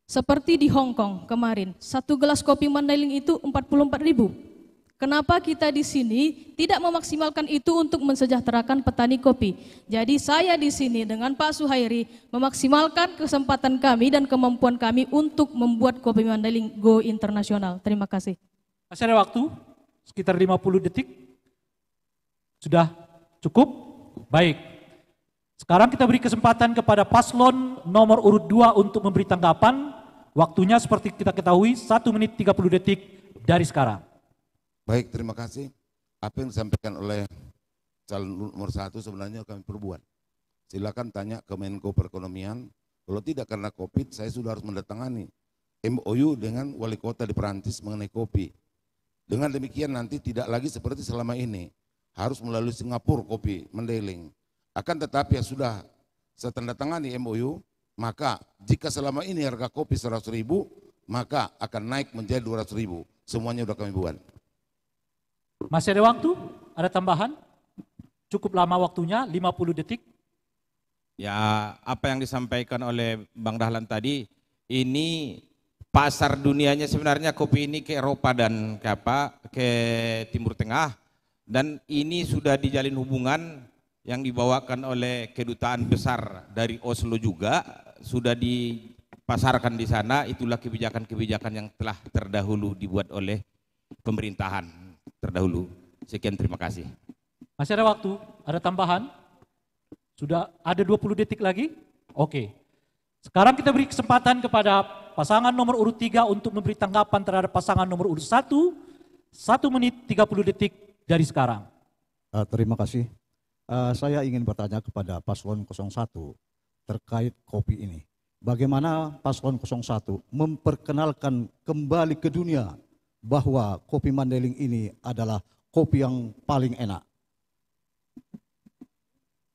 [SPEAKER 4] Seperti di Hong Kong kemarin, satu gelas kopi Mandailing itu 44.000. Kenapa kita di sini tidak memaksimalkan itu untuk mensejahterakan petani kopi? Jadi saya di sini dengan Pak Suhairi memaksimalkan kesempatan kami dan kemampuan kami untuk membuat kopi Mandailing go internasional. Terima kasih.
[SPEAKER 2] Masih ada waktu, sekitar 50 detik. Sudah cukup? Baik. Sekarang kita beri kesempatan kepada paslon nomor urut 2 untuk memberi tanggapan. Waktunya seperti kita ketahui 1 menit 30 detik dari sekarang.
[SPEAKER 7] Baik, terima kasih. Apa yang disampaikan oleh calon nomor 1 sebenarnya kami perbuat. Silakan tanya ke Menko Perekonomian. Kalau tidak karena COVID, saya sudah harus mendatangani MOU dengan wali kota di Perancis mengenai kopi. Dengan demikian nanti tidak lagi seperti selama ini, harus melalui Singapura kopi Mandailing. Akan tetapi yang sudah saya tanda tangani MOU, maka jika selama ini harga kopi 100.000, maka akan naik menjadi 200.000. Semuanya sudah kami buat.
[SPEAKER 2] Masih ada waktu? Ada tambahan? Cukup lama waktunya, 50 detik.
[SPEAKER 5] Ya, apa yang disampaikan oleh Bang Dahlan tadi, ini pasar dunianya sebenarnya kopi ini ke Eropa dan ke Timur Tengah, dan ini sudah dijalin hubungan yang dibawakan oleh kedutaan besar dari Oslo juga, sudah dipasarkan di sana. Itulah kebijakan-kebijakan yang telah terdahulu dibuat oleh pemerintahan terdahulu. Sekian, terima kasih.
[SPEAKER 2] Masih ada waktu? Ada tambahan? Sudah ada 20 detik lagi? Oke. Sekarang kita beri kesempatan kepada pasangan nomor urut 3 untuk memberi tanggapan terhadap pasangan nomor urut 1. 1 menit 30 detik dari sekarang.
[SPEAKER 6] Terima kasih. Saya ingin bertanya kepada paslon 01 terkait kopi ini. Bagaimana paslon 01 memperkenalkan kembali ke dunia bahwa kopi Mandailing ini adalah kopi yang paling enak?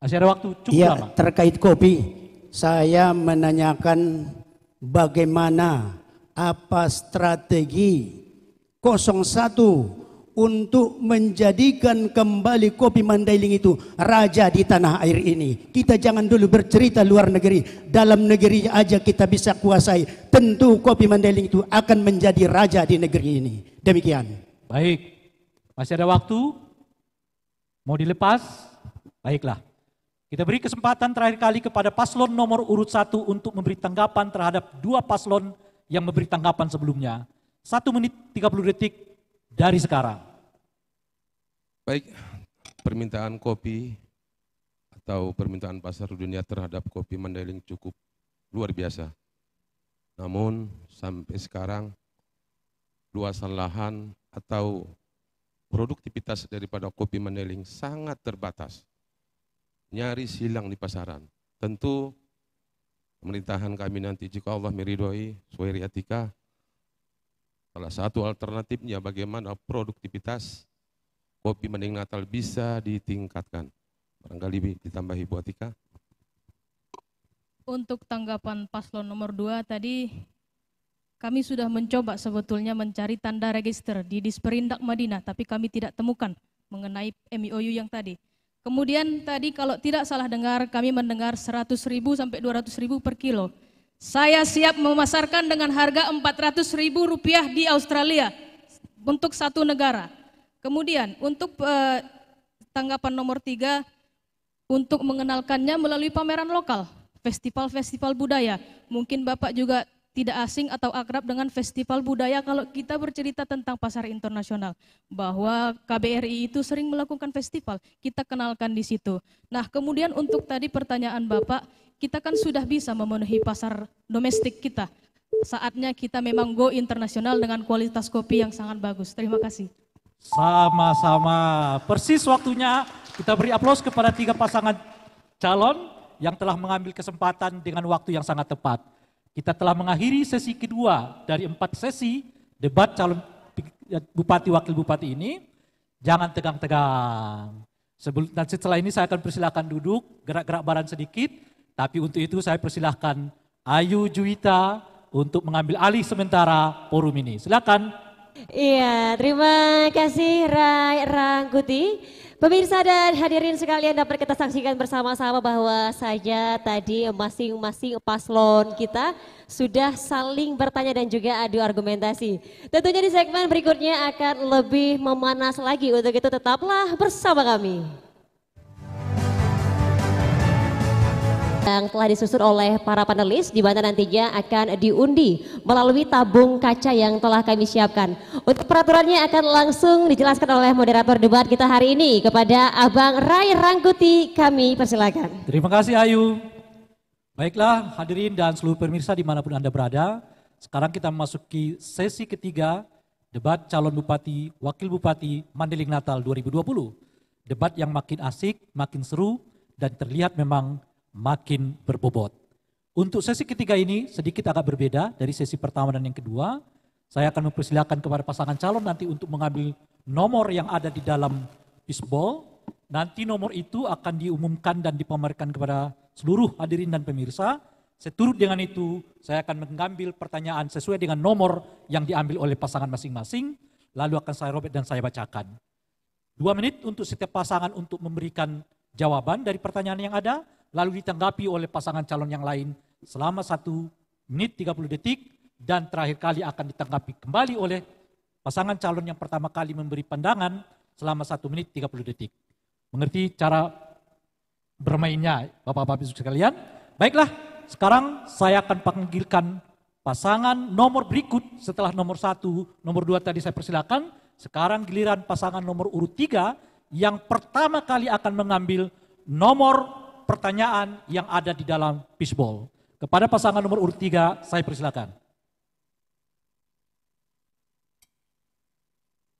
[SPEAKER 2] Masih ada waktu cukup
[SPEAKER 8] Ya,
[SPEAKER 2] lama.
[SPEAKER 8] terkait kopi, saya menanyakan bagaimana, apa strategi 01 untuk menjadikan kembali kopi Mandailing itu raja di tanah air ini. Kita jangan dulu bercerita luar negeri, dalam negeri aja kita bisa kuasai. Tentu kopi Mandailing itu akan menjadi raja di negeri ini. Demikian.
[SPEAKER 2] Baik, masih ada waktu? Mau dilepas? Baiklah. Kita beri kesempatan terakhir kali kepada paslon nomor urut 1 untuk memberi tanggapan terhadap 2 paslon yang memberi tanggapan sebelumnya. 1 menit 30 detik dari sekarang.
[SPEAKER 3] Baik, permintaan kopi atau permintaan pasar dunia terhadap kopi Mandailing cukup luar biasa. Namun sampai sekarang luasan lahan atau produktivitas daripada kopi Mandailing sangat terbatas. Nyaris hilang di pasaran. Tentu pemerintahan kami nanti jika Allah meridhoi Suhairi Atika, salah satu alternatifnya bagaimana produktivitas kopi Mandailing Natal bisa ditingkatkan. Barangkali ditambah Ibu Atika.
[SPEAKER 4] Untuk tanggapan paslon nomor 2 tadi, kami sudah mencoba sebetulnya mencari tanda register di Disperindak Madinah, tapi kami tidak temukan mengenai MOU yang tadi. Kemudian tadi kalau tidak salah dengar, kami mendengar 100.000 sampai 200.000 per kilo. Saya siap memasarkan dengan harga Rp400.000 di Australia untuk satu negara. Kemudian untuk tanggapan nomor 3, untuk mengenalkannya melalui pameran lokal, festival-festival budaya. Mungkin Bapak juga tidak asing atau akrab dengan festival budaya kalau kita bercerita tentang pasar internasional, bahwa KBRI itu sering melakukan festival, kita kenalkan di situ. Nah, kemudian untuk tadi pertanyaan Bapak, kita kan sudah bisa memenuhi pasar domestik kita. Saatnya kita memang go internasional dengan kualitas kopi yang sangat bagus. Terima kasih.
[SPEAKER 2] Sama-sama, persis waktunya. Kita beri aplaus kepada 3 pasangan calon yang telah mengambil kesempatan dengan waktu yang sangat tepat. kita telah mengakhiri sesi kedua dari 4 sesi debat calon bupati wakil bupati ini. Jangan tegang-tegang. Nanti setelah ini saya akan persilahkan duduk, gerak-gerak badan sedikit. Tapi untuk itu saya persilahkan Ayu Juwita untuk mengambil alih sementara forum ini. Silakan.
[SPEAKER 1] Iya, terima kasih Rai Rangkuti. Pemirsa dan hadirin sekalian, dapat kita saksikan bersama-sama bahwa saja tadi masing-masing paslon kita sudah saling bertanya dan juga adu argumentasi. Tentunya di segmen berikutnya akan lebih memanas lagi, untuk itu tetaplah bersama kami. Yang telah disusun oleh para panelis, di mana nantinya akan diundi melalui tabung kaca yang telah kami siapkan. Untuk peraturannya akan langsung dijelaskan oleh moderator debat kita hari ini kepada Abang Rai Rangkuti. Kami persilakan.
[SPEAKER 2] Terima kasih Ayu. Baiklah hadirin dan seluruh pemirsa dimanapun Anda berada. Sekarang kita memasuki sesi ketiga debat calon bupati, wakil bupati Mandailing Natal 2020. Debat yang makin asik, makin seru dan terlihat memang makin berbobot. Untuk sesi ketiga ini sedikit agak berbeda dari sesi pertama dan yang kedua. Saya akan mempersilahkan kepada pasangan calon nanti untuk mengambil nomor yang ada di dalam fishbowl. Nanti nomor itu akan diumumkan dan dipamerkan kepada seluruh hadirin dan pemirsa. Seturut dengan itu, saya akan mengambil pertanyaan sesuai dengan nomor yang diambil oleh pasangan masing-masing. Lalu akan saya robek dan saya bacakan. 2 menit untuk setiap pasangan untuk memberikan jawaban dari pertanyaan yang ada. Lalu ditanggapi oleh pasangan calon yang lain selama 1 menit 30 detik dan terakhir kali akan ditanggapi kembali oleh pasangan calon yang pertama kali memberi pandangan selama 1 menit 30 detik. Mengerti cara bermainnya Bapak-Bapak Ibu sekalian? Baiklah, sekarang saya akan panggilkan pasangan nomor berikut setelah nomor 1, nomor 2 tadi saya persilakan. Sekarang giliran pasangan nomor urut 3 yang pertama kali akan mengambil nomor pertanyaan yang ada di dalam fishbowl. Kepada pasangan nomor urut 3, saya persilakan.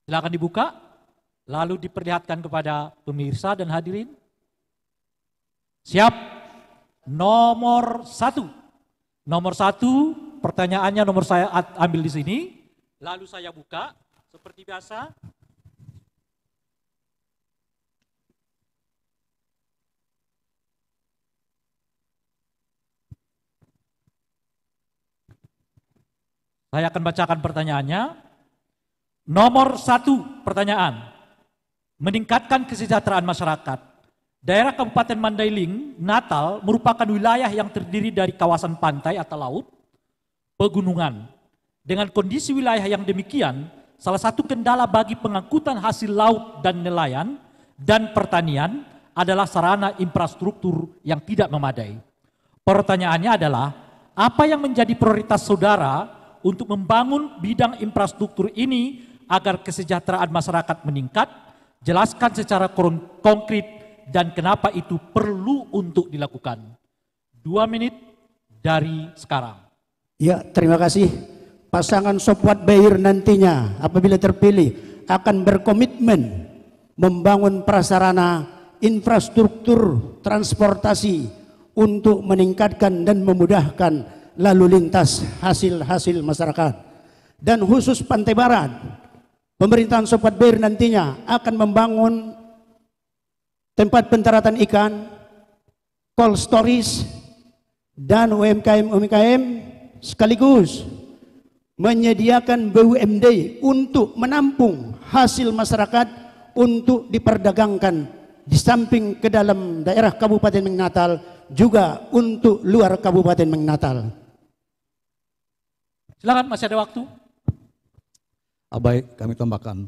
[SPEAKER 2] Silakan dibuka, lalu diperlihatkan kepada pemirsa dan hadirin. Siap? Nomor 1. Nomor 1, pertanyaannya nomor saya ambil di sini. Lalu saya buka, seperti biasa. Saya akan bacakan pertanyaannya. Nomor 1 pertanyaan. Meningkatkan kesejahteraan masyarakat. Daerah Kabupaten Mandailing, Natal merupakan wilayah yang terdiri dari kawasan pantai atau laut, pegunungan. Dengan kondisi wilayah yang demikian, salah satu kendala bagi pengangkutan hasil laut dan nelayan dan pertanian adalah sarana infrastruktur yang tidak memadai. Pertanyaannya adalah, apa yang menjadi prioritas saudara untuk membangun bidang infrastruktur ini agar kesejahteraan masyarakat meningkat? Jelaskan secara konkret dan kenapa itu perlu untuk dilakukan. 2 menit dari sekarang.
[SPEAKER 8] Ya, terima kasih. Pasangan Sopwat Bair nantinya apabila terpilih akan berkomitmen membangun prasarana infrastruktur transportasi untuk meningkatkan dan memudahkan lalu lintas hasil-hasil masyarakat. Dan khusus Pantai Barat, pemerintahan Sopwat Bair nantinya akan membangun tempat pendaratan ikan, cold storage, dan UMKM sekaligus menyediakan BUMD untuk menampung hasil masyarakat untuk diperdagangkan di samping ke dalam daerah Kabupaten Natal, juga untuk luar Kabupaten Natal.
[SPEAKER 2] Silakan, masih ada waktu.
[SPEAKER 6] Baik, kami tambahkan,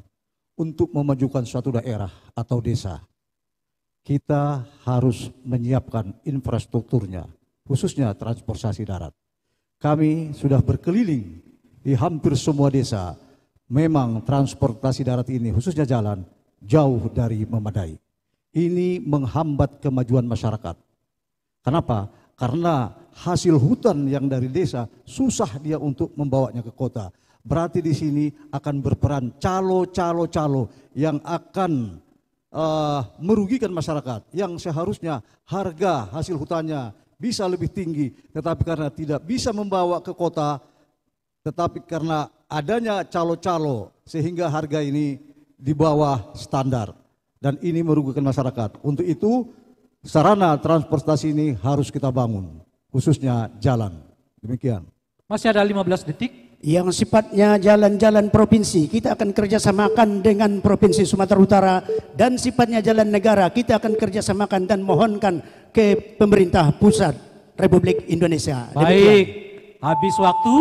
[SPEAKER 6] untuk memajukan suatu daerah atau desa, kita harus menyiapkan infrastrukturnya, khususnya transportasi darat. Kami sudah berkeliling di hampir semua desa, memang transportasi darat ini, khususnya jalan, jauh dari memadai. Ini menghambat kemajuan masyarakat. Kenapa? Karena hasil hutan yang dari desa susah dia untuk membawanya ke kota. Berarti di sini akan berperan calo yang akan merugikan masyarakat, yang seharusnya harga hasil hutannya bisa lebih tinggi, tetapi karena tidak bisa membawa ke kota, tetapi karena adanya calo-calo sehingga harga ini di bawah standar dan ini merugikan masyarakat. Untuk itu sarana transportasi ini harus kita bangun, khususnya jalan. Demikian.
[SPEAKER 2] Masih ada 15 detik.
[SPEAKER 8] Yang sifatnya jalan-jalan provinsi, kita akan kerjasamakan dengan Provinsi Sumatera Utara, dan sifatnya jalan negara, kita akan kerjasamakan dan mohonkan ke pemerintah pusat Republik Indonesia.
[SPEAKER 2] Baik, habis waktu.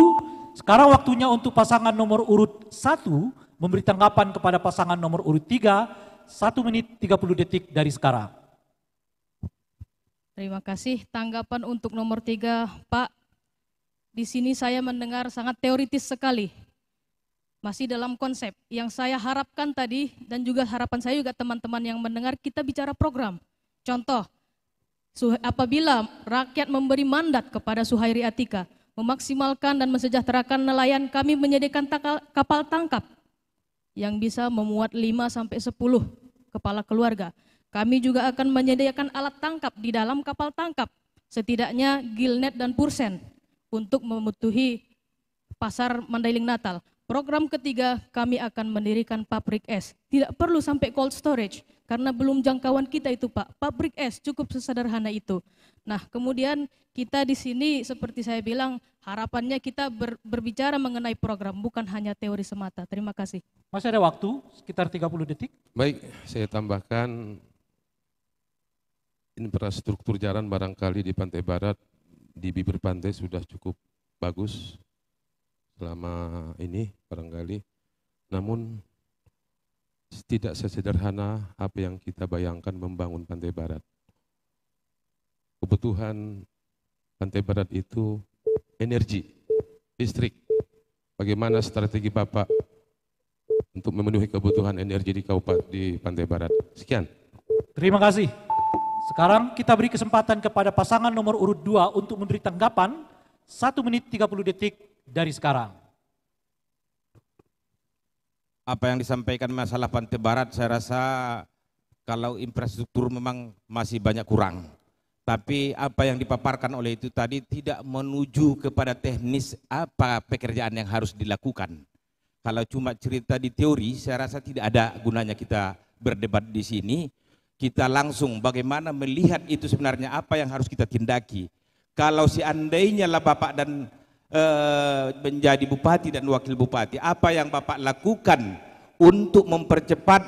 [SPEAKER 2] Sekarang waktunya untuk pasangan nomor urut 1 memberi tanggapan kepada pasangan nomor urut 3, 1 menit 30 detik dari sekarang.
[SPEAKER 4] Terima kasih. Tanggapan untuk nomor 3, Pak. Di sini saya mendengar sangat teoritis sekali. Masih dalam konsep yang saya harapkan tadi, dan juga harapan saya juga teman-teman yang mendengar, kita bicara program. Contoh, apabila rakyat memberi mandat kepada Suhairi Atika memaksimalkan dan mensejahterakan nelayan, kami menyediakan kapal tangkap yang bisa memuat 5 sampai 10 kepala keluarga. Kami juga akan menyediakan alat tangkap di dalam kapal tangkap, setidaknya gillnet dan pursen, untuk memenuhi pasar Mandailing Natal. Program ketiga, kami akan mendirikan pabrik es. Tidak perlu sampai cold storage, karena belum jangkauan kita itu Pak. Pabrik es cukup sesederhana itu. Nah kemudian kita di sini seperti saya bilang, harapannya kita berbicara mengenai program, bukan hanya teori semata. Terima kasih.
[SPEAKER 2] Masih ada waktu, sekitar 30 detik.
[SPEAKER 3] Baik, saya tambahkan infrastruktur jalan barangkali di pantai barat, di bibir pantai sudah cukup bagus selama ini barangkali. Namun tidak sesederhana apa yang kita bayangkan membangun pantai barat. Kebutuhan pantai barat itu energi, listrik. Bagaimana strategi Bapak untuk memenuhi kebutuhan energi di pantai barat? Sekian.
[SPEAKER 2] Terima kasih. Sekarang kita beri kesempatan kepada pasangan nomor urut 2 untuk memberi tanggapan 1 menit 30 detik dari sekarang.
[SPEAKER 5] Apa yang disampaikan masalah pantai barat, saya rasa kalau infrastruktur memang masih banyak kurang. Tapi apa yang dipaparkan oleh itu tadi tidak menuju kepada teknis apa pekerjaan yang harus dilakukan. Kalau cuma cerita di teori, saya rasa tidak ada gunanya kita berdebat di sini. Kita langsung bagaimana melihat itu sebenarnya apa yang harus kita tindaki. Kalau seandainya lah Bapak dan menjadi bupati dan wakil bupati, apa yang Bapak lakukan untuk mempercepat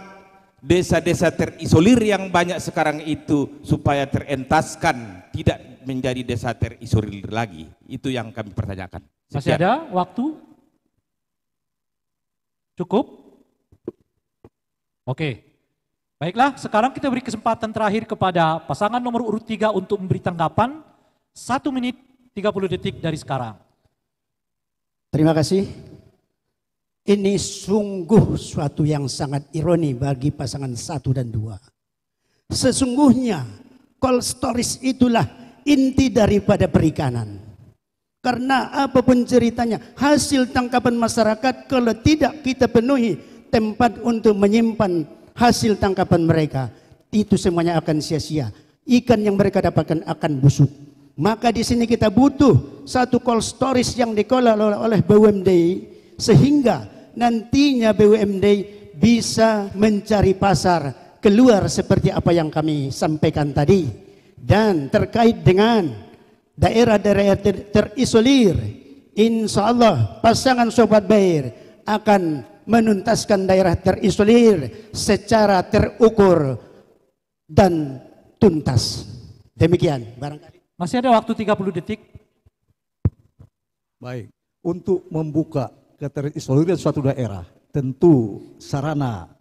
[SPEAKER 5] desa-desa terisolir yang banyak sekarang itu supaya terentaskan, tidak menjadi desa terisolir lagi. Itu yang kami pertanyakan. Sekian.
[SPEAKER 2] Masih ada waktu? Cukup? Oke. Baiklah, sekarang kita beri kesempatan terakhir kepada pasangan nomor urut 3 untuk memberi tanggapan 1 menit 30 detik dari sekarang.
[SPEAKER 8] Terima kasih. Ini sungguh suatu yang sangat ironi bagi pasangan 1 dan 2. Sesungguhnya cold storage itulah inti daripada perikanan. Karena apapun ceritanya, hasil tangkapan masyarakat kalau tidak kita penuhi tempat untuk menyimpan hasil tangkapan mereka, itu semuanya akan sia-sia. Ikan yang mereka dapatkan akan busuk. Maka di sini kita butuh satu cold storage yang dikelola oleh BUMD, sehingga nantinya BUMD bisa mencari pasar keluar seperti apa yang kami sampaikan tadi. Dan terkait dengan daerah-daerah terisolir, insya Allah pasangan Sobat Bair akan menuntaskan daerah terisolir secara terukur dan tuntas. Demikian barangkali.
[SPEAKER 2] Masih ada waktu 30 detik.
[SPEAKER 6] Baik, untuk membuka keterisoliran suatu daerah, tentu sarana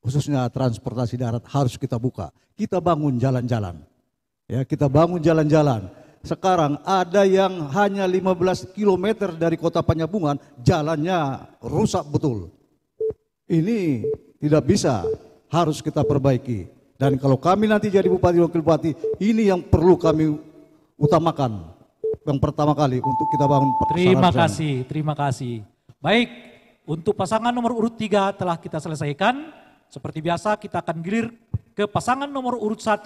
[SPEAKER 6] khususnya transportasi darat harus kita buka. Kita bangun jalan-jalan. Ya, kita bangun jalan-jalan. Sekarang ada yang hanya 15 km dari kota Panjabungan, jalannya rusak betul. Ini tidak bisa, harus kita perbaiki. Dan kalau kami nanti jadi bupati wakil bupati, ini yang perlu kami utamakan. Yang pertama kali untuk kita bangun.
[SPEAKER 2] Terima kasih. Baik, untuk pasangan nomor urut 3 telah kita selesaikan. Seperti biasa kita akan gilir ke pasangan nomor urut 1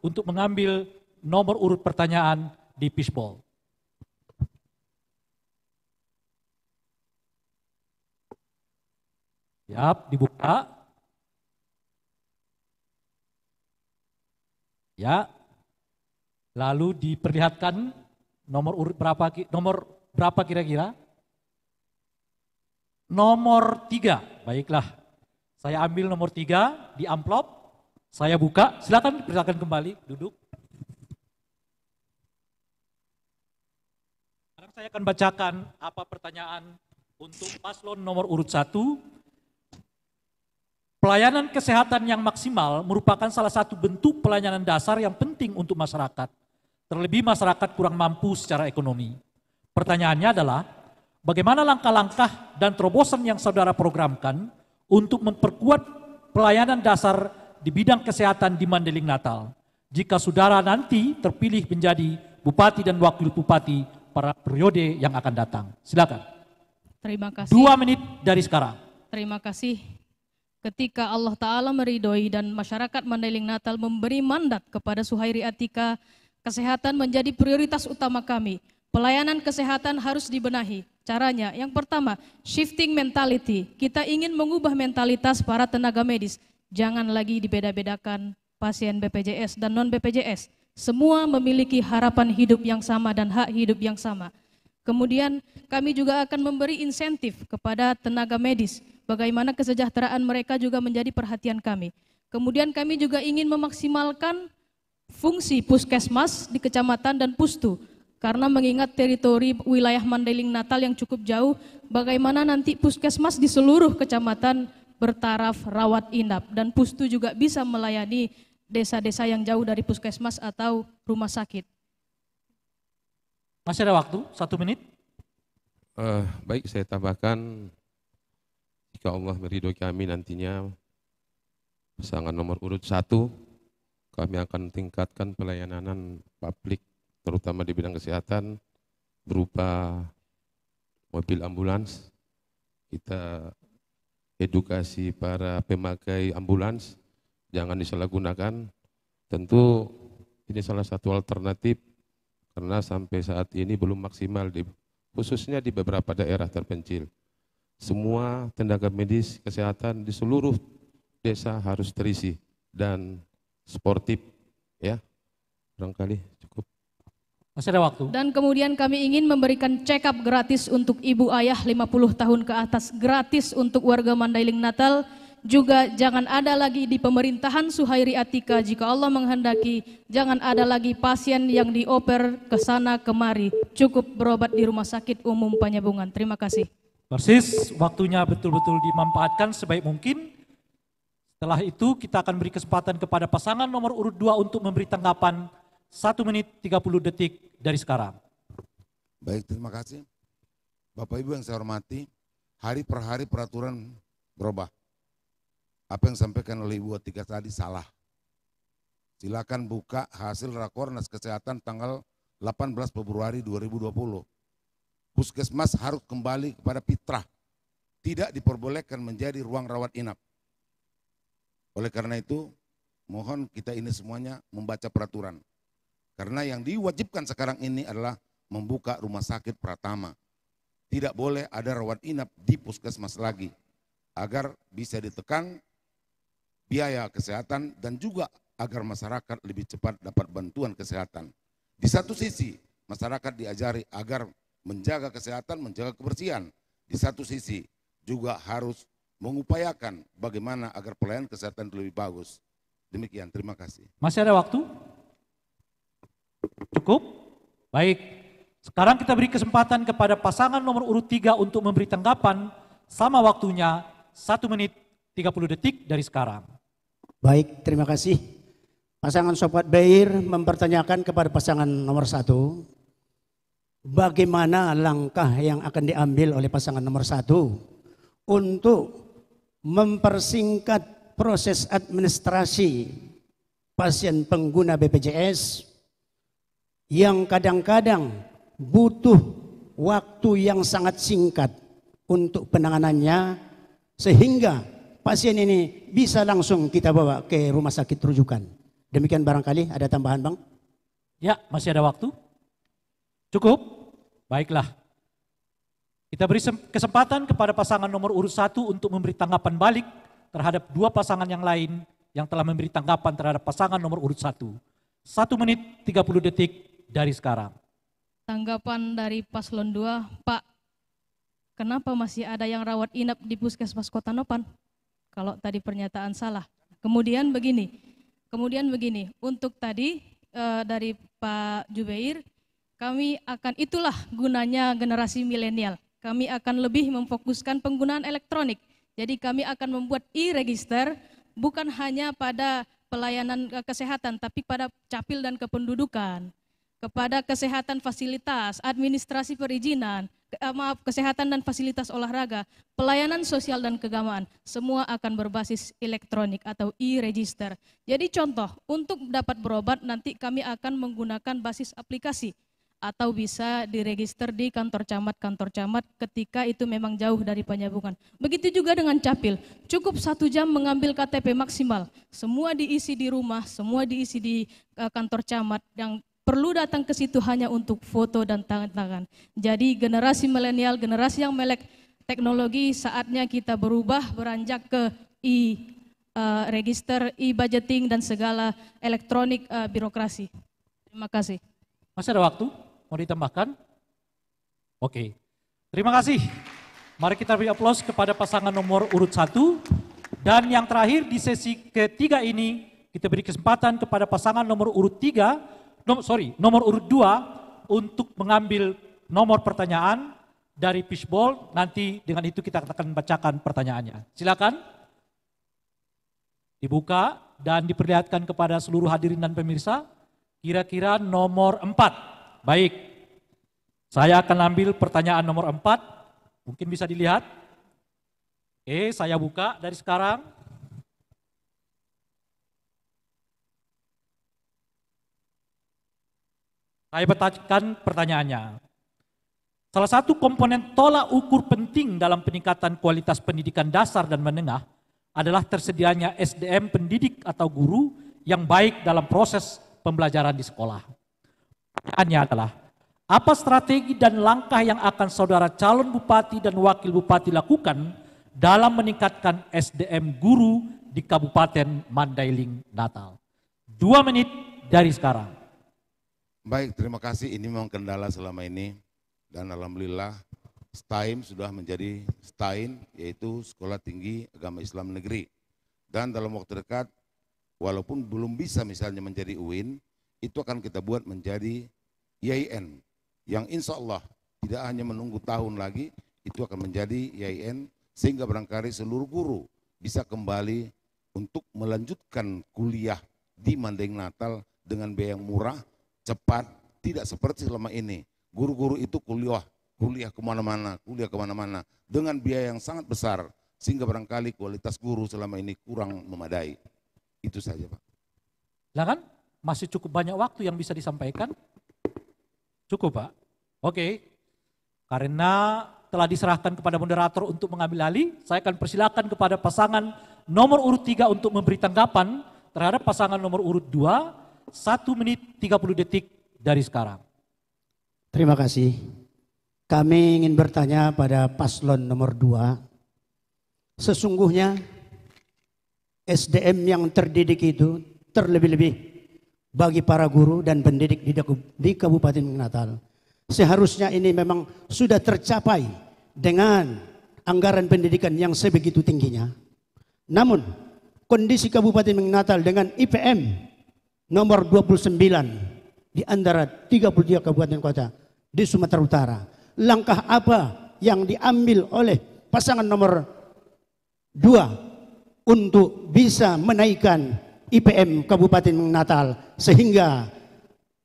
[SPEAKER 2] untuk mengambil nomor urut pertanyaan di fishbowl. Siap, dibuka. Ya. Lalu diperlihatkan nomor urut berapa kira-kira? Nomor 3. Baiklah. Saya ambil nomor 3 di amplop. Saya buka. Silakan kembali duduk. Sekarang saya akan bacakan apa pertanyaan untuk paslon nomor urut 1. Pelayanan kesehatan yang maksimal merupakan salah satu bentuk pelayanan dasar yang penting untuk masyarakat. Terlebih masyarakat kurang mampu secara ekonomi. Pertanyaannya adalah, bagaimana langkah-langkah dan terobosan yang saudara programkan untuk memperkuat pelayanan dasar di bidang kesehatan di Mandailing Natal? Jika saudara nanti terpilih menjadi Bupati dan Wakil Bupati pada periode yang akan datang. Silakan.
[SPEAKER 4] Terima kasih.
[SPEAKER 2] 2 menit dari sekarang.
[SPEAKER 4] Terima kasih. Ketika Allah Ta'ala meridhoi dan masyarakat Mandailing Natal memberi mandat kepada Suhairi Atika, kesehatan menjadi prioritas utama kami. Pelayanan kesehatan harus dibenahi. Caranya, yang pertama, shifting mentality. Kita ingin mengubah mentalitas para tenaga medis. Jangan lagi dibeda-bedakan pasien BPJS dan non-BPJS. Semua memiliki harapan hidup yang sama dan hak hidup yang sama. Kemudian kami juga akan memberi insentif kepada tenaga medis. Bagaimana kesejahteraan mereka juga menjadi perhatian kami. Kemudian kami juga ingin memaksimalkan fungsi puskesmas di kecamatan dan pustu. Karena mengingat teritori wilayah Mandailing Natal yang cukup jauh, bagaimana nanti puskesmas di seluruh kecamatan bertaraf rawat inap. Dan pustu juga bisa melayani desa-desa yang jauh dari puskesmas atau rumah sakit.
[SPEAKER 2] Masih ada waktu, 1 menit.
[SPEAKER 3] Baik, saya tambahkan, jika Allah meridhoi kami nantinya pasangan nomor urut 1, kami akan tingkatkan pelayanan publik terutama di bidang kesehatan berupa mobil ambulans. Kita edukasi para pemakai ambulans jangan disalahgunakan. Tentu ini salah satu alternatif karena sampai saat ini belum maksimal khususnya di beberapa daerah terpencil. Semua tenaga medis kesehatan di seluruh desa harus terisi dan sportif, ya. Barangkali cukup.
[SPEAKER 2] Masih ada waktu.
[SPEAKER 4] Dan kemudian kami ingin memberikan check up gratis untuk ibu ayah 50 tahun ke atas, gratis untuk warga Mandailing Natal. Juga jangan ada lagi di pemerintahan Suhairi Atika, jika Allah menghendaki, jangan ada lagi pasien yang dioper ke sana kemari. Cukup berobat di rumah sakit umum Panyabungan. Terima kasih.
[SPEAKER 2] Persis, waktunya betul-betul dimanfaatkan sebaik mungkin. Setelah itu kita akan beri kesempatan kepada pasangan nomor urut 2 untuk memberi tanggapan 1 menit 30 detik dari sekarang.
[SPEAKER 7] Baik, terima kasih. Bapak Ibu yang saya hormati, hari per hari peraturan berubah. Apa yang disampaikan oleh Ibu Atika tadi salah. Silakan buka hasil Rakornas Kesehatan tanggal 18 Februari 2020. Puskesmas harus kembali kepada fitrah, tidak diperbolehkan menjadi ruang rawat inap. Oleh karena itu, mohon kita ini semuanya membaca peraturan. Karena yang diwajibkan sekarang ini adalah membuka rumah sakit Pratama. Tidak boleh ada rawat inap di puskesmas lagi, agar bisa ditekan biaya kesehatan dan juga agar masyarakat lebih cepat dapat bantuan kesehatan. Di satu sisi, masyarakat diajari agar menjaga kesehatan, menjaga kebersihan. Di satu sisi juga harus mengupayakan bagaimana agar pelayanan kesehatan lebih bagus. Demikian, terima kasih.
[SPEAKER 2] Masih ada waktu? Cukup? Baik. Sekarang kita beri kesempatan kepada pasangan nomor urut 3 untuk memberi tanggapan sama waktunya 1 menit 30 detik dari sekarang.
[SPEAKER 8] Baik, terima kasih. Pasangan Sobat Bair mempertanyakan kepada pasangan nomor 1, bagaimana langkah yang akan diambil oleh pasangan nomor 1 untuk mempersingkat proses administrasi pasien pengguna BPJS yang kadang-kadang butuh waktu yang sangat singkat untuk penanganannya, sehingga pasien ini bisa langsung kita bawa ke rumah sakit rujukan. Demikian barangkali, ada tambahan Bang?
[SPEAKER 2] Ya, masih ada waktu? Cukup? Baiklah. Kita beri kesempatan kepada pasangan nomor urut 1 untuk memberi tanggapan balik terhadap dua pasangan yang lain yang telah memberi tanggapan terhadap pasangan nomor urut 1. 1 menit 30 detik dari sekarang.
[SPEAKER 4] Tanggapan dari paslon 2, Pak, kenapa masih ada yang rawat inap di Puskesmas Kota Nopan? Kalau tadi pernyataan salah. Kemudian begini, untuk tadi dari Pak Jubeir, kami akan, itulah gunanya generasi milenial. Kami akan lebih memfokuskan penggunaan elektronik. Jadi kami akan membuat e-register bukan hanya pada pelayanan kesehatan, tapi pada capil dan kependudukan, kepada kesehatan fasilitas, administrasi perizinan, kesehatan dan fasilitas olahraga, pelayanan sosial dan keagamaan, semua akan berbasis elektronik atau e-register. Jadi contoh, untuk dapat berobat nanti kami akan menggunakan basis aplikasi, atau bisa diregister di kantor camat ketika itu memang jauh dari penyambungan. Begitu juga dengan capil, cukup 1 jam mengambil KTP maksimal, semua diisi di rumah, semua diisi di kantor camat, yang perlu datang ke situ hanya untuk foto dan tangan. Jadi generasi milenial, generasi yang melek teknologi, saatnya kita berubah, beranjak ke e-register, e-budgeting dan segala elektronik birokrasi. Terima kasih.
[SPEAKER 2] Masih ada waktu? Mau ditambahkan? Oke. Terima kasih. Mari kita beri aplaus kepada pasangan nomor urut 1. Dan yang terakhir di sesi ketiga ini, kita beri kesempatan kepada pasangan nomor urut 2 untuk mengambil nomor pertanyaan dari fishbowl. Nanti dengan itu kita akan bacakan pertanyaannya. Silakan. Dibuka dan diperlihatkan kepada seluruh hadirin dan pemirsa. Kira-kira nomor 4. Baik, saya akan ambil pertanyaan nomor 4, mungkin bisa dilihat. Oke, saya buka dari sekarang. Saya bacakan pertanyaannya. Salah satu komponen tolak ukur penting dalam peningkatan kualitas pendidikan dasar dan menengah adalah tersedianya SDM pendidik atau guru yang baik dalam proses pembelajaran di sekolah. Pertanyaannya adalah, apa strategi dan langkah yang akan saudara calon bupati dan wakil bupati lakukan dalam meningkatkan SDM guru di Kabupaten Mandailing, Natal? 2 menit dari sekarang.
[SPEAKER 7] Baik, terima kasih. Ini memang kendala selama ini. Dan alhamdulillah STAIM sudah menjadi STAIN, yaitu Sekolah Tinggi Agama Islam Negeri. Dan dalam waktu dekat, walaupun belum bisa misalnya menjadi UIN, itu akan kita buat menjadi IAIN, yang insya Allah tidak hanya menunggu tahun lagi, itu akan menjadi IAIN, sehingga barangkali seluruh guru bisa kembali untuk melanjutkan kuliah di Mandailing Natal dengan biaya yang murah, cepat, tidak seperti selama ini. Guru-guru itu kuliah kemana-mana, dengan biaya yang sangat besar, sehingga barangkali kualitas guru selama ini kurang memadai. Itu saja, Pak.
[SPEAKER 2] Silakan. Masih cukup banyak waktu yang bisa disampaikan? Cukup, Pak? Oke. Karena telah diserahkan kepada moderator untuk mengambil alih, saya akan persilakan kepada pasangan nomor urut 3 untuk memberi tanggapan terhadap pasangan nomor urut 2, 1 menit 30 detik dari sekarang.
[SPEAKER 8] Terima kasih. Kami ingin bertanya pada paslon nomor 2. Sesungguhnya SDM yang terdidik itu terlebih-lebih bagi para guru dan pendidik di Kabupaten Natal. Seharusnya ini memang sudah tercapai dengan anggaran pendidikan yang sebegitu tingginya. Namun kondisi Kabupaten Natal dengan IPM nomor 29 di antara 33 kabupaten kota di Sumatera Utara. Langkah apa yang diambil oleh pasangan nomor 2 untuk bisa menaikkan IPM Kabupaten Natal sehingga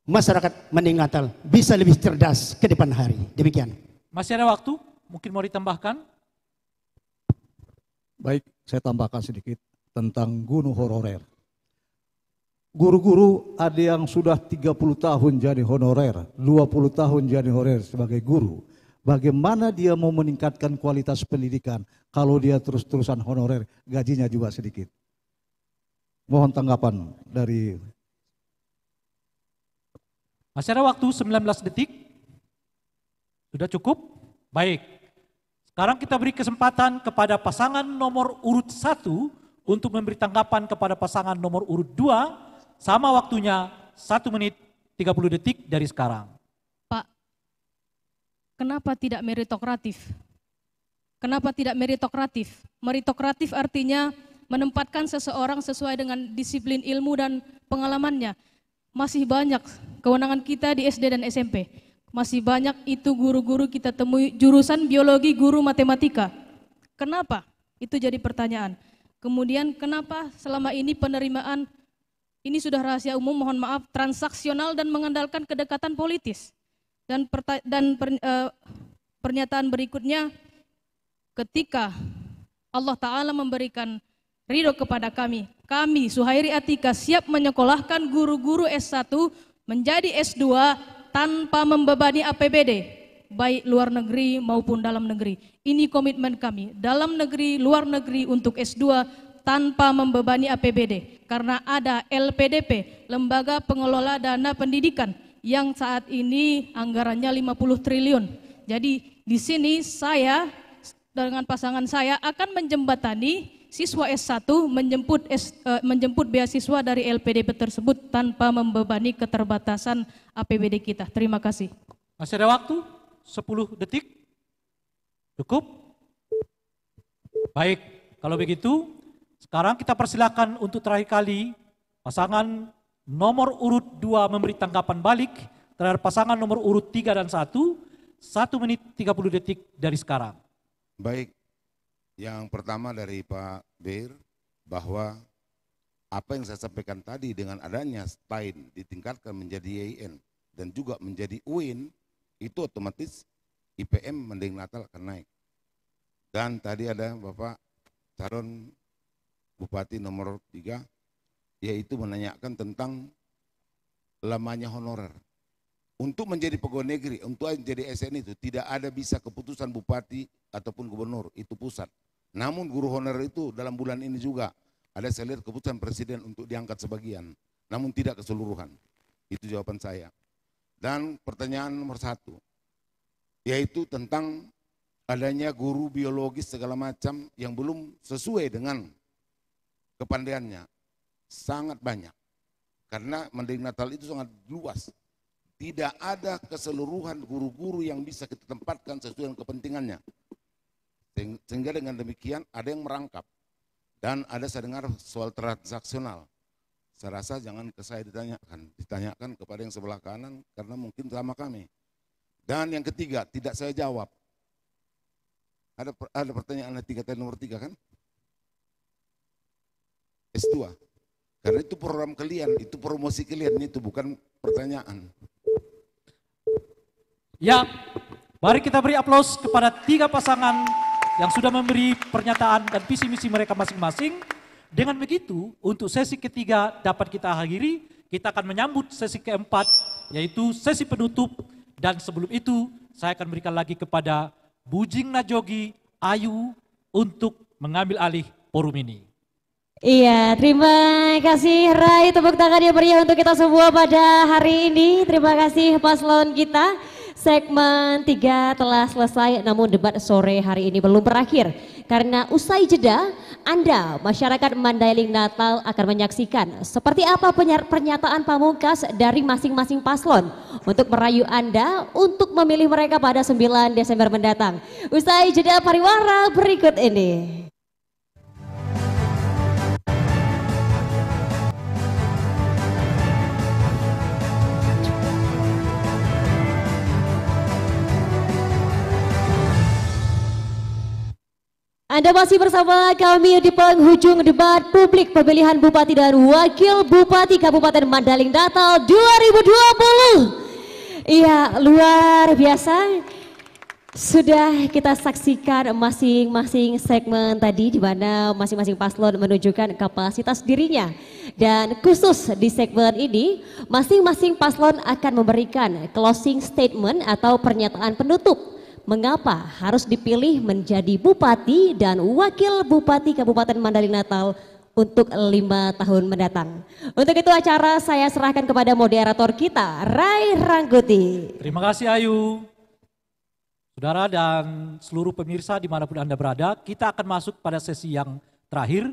[SPEAKER 8] masyarakat Mandailing Natal bisa lebih cerdas ke depan hari. Demikian.
[SPEAKER 2] Masih ada waktu? Mungkin mau ditambahkan?
[SPEAKER 6] Baik, saya tambahkan sedikit tentang guru honorer. Guru-guru ada yang sudah 30 tahun jadi honorer, 20 tahun jadi honorer sebagai guru. Bagaimana dia mau meningkatkan kualitas pendidikan kalau dia terus-terusan honorer, gajinya juga sedikit. Mohon tanggapan dari
[SPEAKER 2] Masih ada waktu 19 detik. Sudah cukup? Baik. Sekarang kita beri kesempatan kepada pasangan nomor urut 1 untuk memberi tanggapan kepada pasangan nomor urut 2. Sama waktunya 1 menit 30 detik dari sekarang.
[SPEAKER 4] Pak, kenapa tidak meritokratif? Kenapa tidak meritokratif? Meritokratif artinya menempatkan seseorang sesuai dengan disiplin ilmu dan pengalamannya. Masih banyak kewenangan kita di SD dan SMP. Masih banyak itu guru-guru kita temui jurusan biologi, guru matematika. Kenapa? Itu jadi pertanyaan. Kemudian kenapa selama ini penerimaan ini sudah rahasia umum, mohon maaf, transaksional dan mengandalkan kedekatan politis. Dan pernyataan berikutnya, ketika Allah Ta'ala memberikan ridho kepada kami Suhairi Atika siap menyekolahkan guru-guru S1 menjadi S2 tanpa membebani APBD, baik luar negeri maupun dalam negeri. Ini komitmen kami, dalam negeri, luar negeri untuk S2 tanpa membebani APBD. Karena ada LPDP, Lembaga Pengelola Dana Pendidikan, yang saat ini anggarannya 50 triliun. Jadi di sini saya dengan pasangan saya akan menjembatani siswa S1 menjemput beasiswa dari LPDP tersebut tanpa membebani keterbatasan APBD kita. Terima kasih.
[SPEAKER 2] Masih ada waktu 10 detik. Cukup? Baik, kalau begitu sekarang kita persilakan untuk terakhir kali pasangan nomor urut 2 memberi tanggapan balik terhadap pasangan nomor urut 3 dan 1. 1 menit 30 detik dari sekarang.
[SPEAKER 7] Baik. Yang pertama dari Pak Beir, bahwa apa yang saya sampaikan tadi dengan adanya STAIN ditingkatkan menjadi IAIN dan juga menjadi UIN, itu otomatis IPM Mandailing Natal akan naik. Dan tadi ada Bapak calon Bupati nomor 3, yaitu menanyakan tentang lamanya honorer. Untuk menjadi pegawai negeri, untuk menjadi ASN itu tidak ada bisa keputusan bupati ataupun gubernur, itu pusat. Namun guru honorer itu dalam bulan ini juga ada saya lihat keputusan presiden untuk diangkat sebagian, namun tidak keseluruhan. Itu jawaban saya. Dan pertanyaan nomor 1, yaitu tentang adanya guru biologis segala macam yang belum sesuai dengan kepandaiannya. Sangat banyak. Karena Mandailing Natal itu sangat luas. Tidak ada keseluruhan guru-guru yang bisa kita tempatkan sesuai dengan kepentingannya. Sehingga dengan demikian ada yang merangkap. Dan ada saya dengar soal transaksional. Saya rasa jangan ke saya ditanyakan kepada yang sebelah kanan karena mungkin sama kami. Dan yang ketiga, tidak saya jawab. Ada pertanyaan nomor 3 kan? S2. Karena itu program kalian, itu promosi kalian, itu bukan pertanyaan.
[SPEAKER 2] Ya, mari kita beri aplaus kepada 3 pasangan yang sudah memberi pernyataan dan visi misi mereka masing-masing. Dengan begitu, untuk sesi ketiga dapat kita akhiri, kita akan menyambut sesi keempat, yaitu sesi penutup. Dan sebelum itu, saya akan berikan lagi kepada Bujing Najogi Ayu untuk mengambil alih forum ini.
[SPEAKER 1] Iya, terima kasih Rai, tepuk tangan yang meriah untuk kita semua pada hari ini. Terima kasih paslon kita. Segmen 3 telah selesai, namun debat sore hari ini belum berakhir. Karena usai jeda, Anda masyarakat Mandailing Natal akan menyaksikan seperti apa pernyataan pamungkas dari masing-masing paslon untuk merayu Anda untuk memilih mereka pada 9 Desember mendatang. Usai jeda pariwara berikut ini. Anda masih bersama kami di penghujung debat publik pemilihan Bupati dan Wakil Bupati Kabupaten Mandailing Natal 2020. Iya, luar biasa. Sudah kita saksikan masing-masing segmen tadi di mana masing-masing paslon menunjukkan kapasitas dirinya. Dan khusus di segmen ini, masing-masing paslon akan memberikan closing statement atau pernyataan penutup. Mengapa harus dipilih menjadi Bupati dan Wakil Bupati Kabupaten Mandailing Natal untuk 5 tahun mendatang. Untuk itu acara saya serahkan kepada moderator kita, Rai Rangkuti.
[SPEAKER 2] Terima kasih Ayu. Saudara dan seluruh pemirsa dimanapun Anda berada, kita akan masuk pada sesi yang terakhir.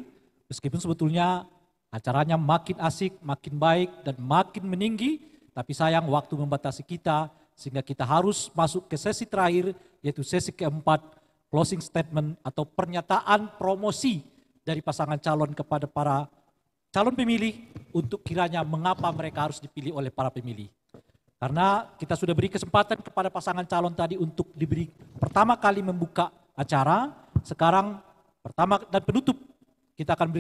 [SPEAKER 2] Meskipun sebetulnya acaranya makin asik, makin baik, dan makin meninggi, tapi sayang waktu membatasi kita, sehingga kita harus masuk ke sesi terakhir, yaitu sesi keempat, closing statement atau pernyataan promosi dari pasangan calon kepada para calon pemilih untuk kiranya mengapa mereka harus dipilih oleh para pemilih. Karena kita sudah beri kesempatan kepada pasangan calon tadi untuk diberi pertama kali membuka acara, sekarang pertama dan penutup kita akan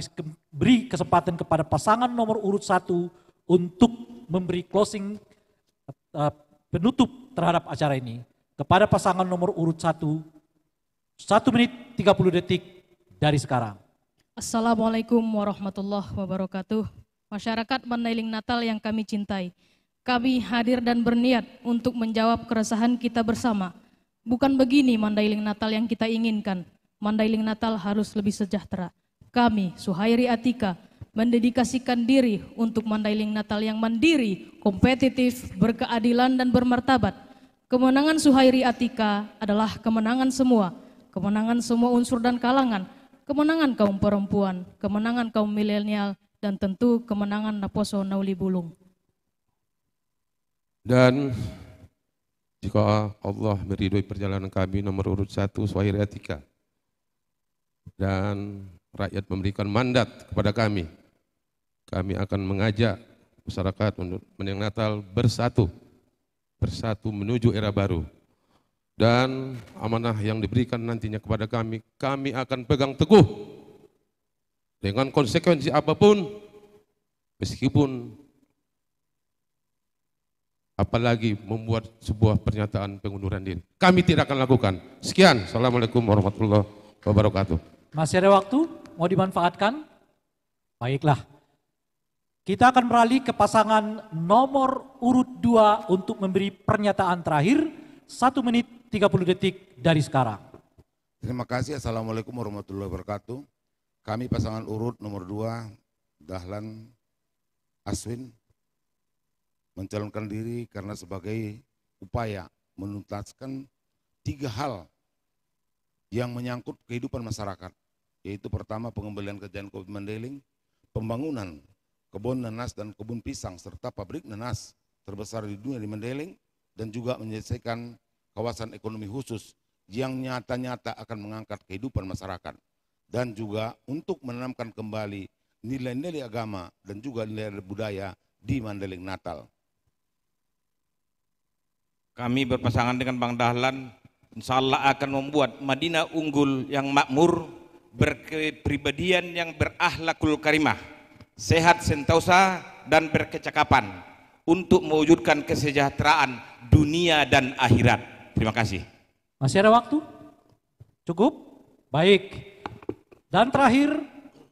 [SPEAKER 2] beri kesempatan kepada pasangan nomor urut 1 untuk memberi closing penutup terhadap acara ini. Kepada pasangan nomor urut 1, 1 menit 30 detik dari sekarang.
[SPEAKER 4] Assalamualaikum warahmatullahi wabarakatuh. Masyarakat Mandailing Natal yang kami cintai, kami hadir dan berniat untuk menjawab keresahan kita bersama. Bukan begini Mandailing Natal yang kita inginkan. Mandailing Natal harus lebih sejahtera. Kami, Suhairi Atika, mendedikasikan diri untuk Mandailing Natal yang mandiri, kompetitif, berkeadilan dan bermartabat. Kemenangan Suhairi Atika adalah kemenangan semua unsur dan kalangan, kemenangan kaum perempuan, kemenangan kaum milenial, dan tentu kemenangan Naposo Nauli Bulung.
[SPEAKER 3] Dan jika Allah meridhoi perjalanan kami nomor urut 1 Suhairi Atika dan rakyat memberikan mandat kepada kami akan mengajak masyarakat untuk Mandailing Natal bersatu menuju era baru. Dan amanah yang diberikan nantinya kepada kami akan pegang teguh dengan konsekuensi apapun, meskipun apalagi membuat sebuah pernyataan pengunduran diri. Kami tidak akan lakukan. Sekian, Assalamualaikum warahmatullahi wabarakatuh.
[SPEAKER 2] Masih ada waktu, mau dimanfaatkan? Baiklah. Kita akan beralih ke pasangan nomor urut 2 untuk memberi pernyataan terakhir, 1 menit 30 detik dari sekarang.
[SPEAKER 7] Terima kasih. Assalamualaikum warahmatullahi wabarakatuh. Kami pasangan urut nomor 2, Dahlan Aswin, mencalonkan diri karena sebagai upaya menuntaskan 3 hal yang menyangkut kehidupan masyarakat, yaitu pertama pengembalian kejayaan Kopi Mandailing, pembangunan kebun nanas dan kebun pisang serta pabrik nanas terbesar di dunia di Mandailing, dan juga menyelesaikan kawasan ekonomi khusus yang nyata-nyata akan mengangkat kehidupan masyarakat, dan juga untuk menanamkan kembali nilai-nilai agama dan juga nilai budaya di Mandailing Natal.
[SPEAKER 5] Kami berpasangan dengan Bang Dahlan, insya Allah akan membuat Madinah unggul yang makmur, berkepribadian yang berakhlakul karimah, sehat sentosa dan berkecakapan untuk mewujudkan kesejahteraan dunia dan akhirat. Terima kasih.
[SPEAKER 2] Masih ada waktu? Cukup? Baik. Dan terakhir,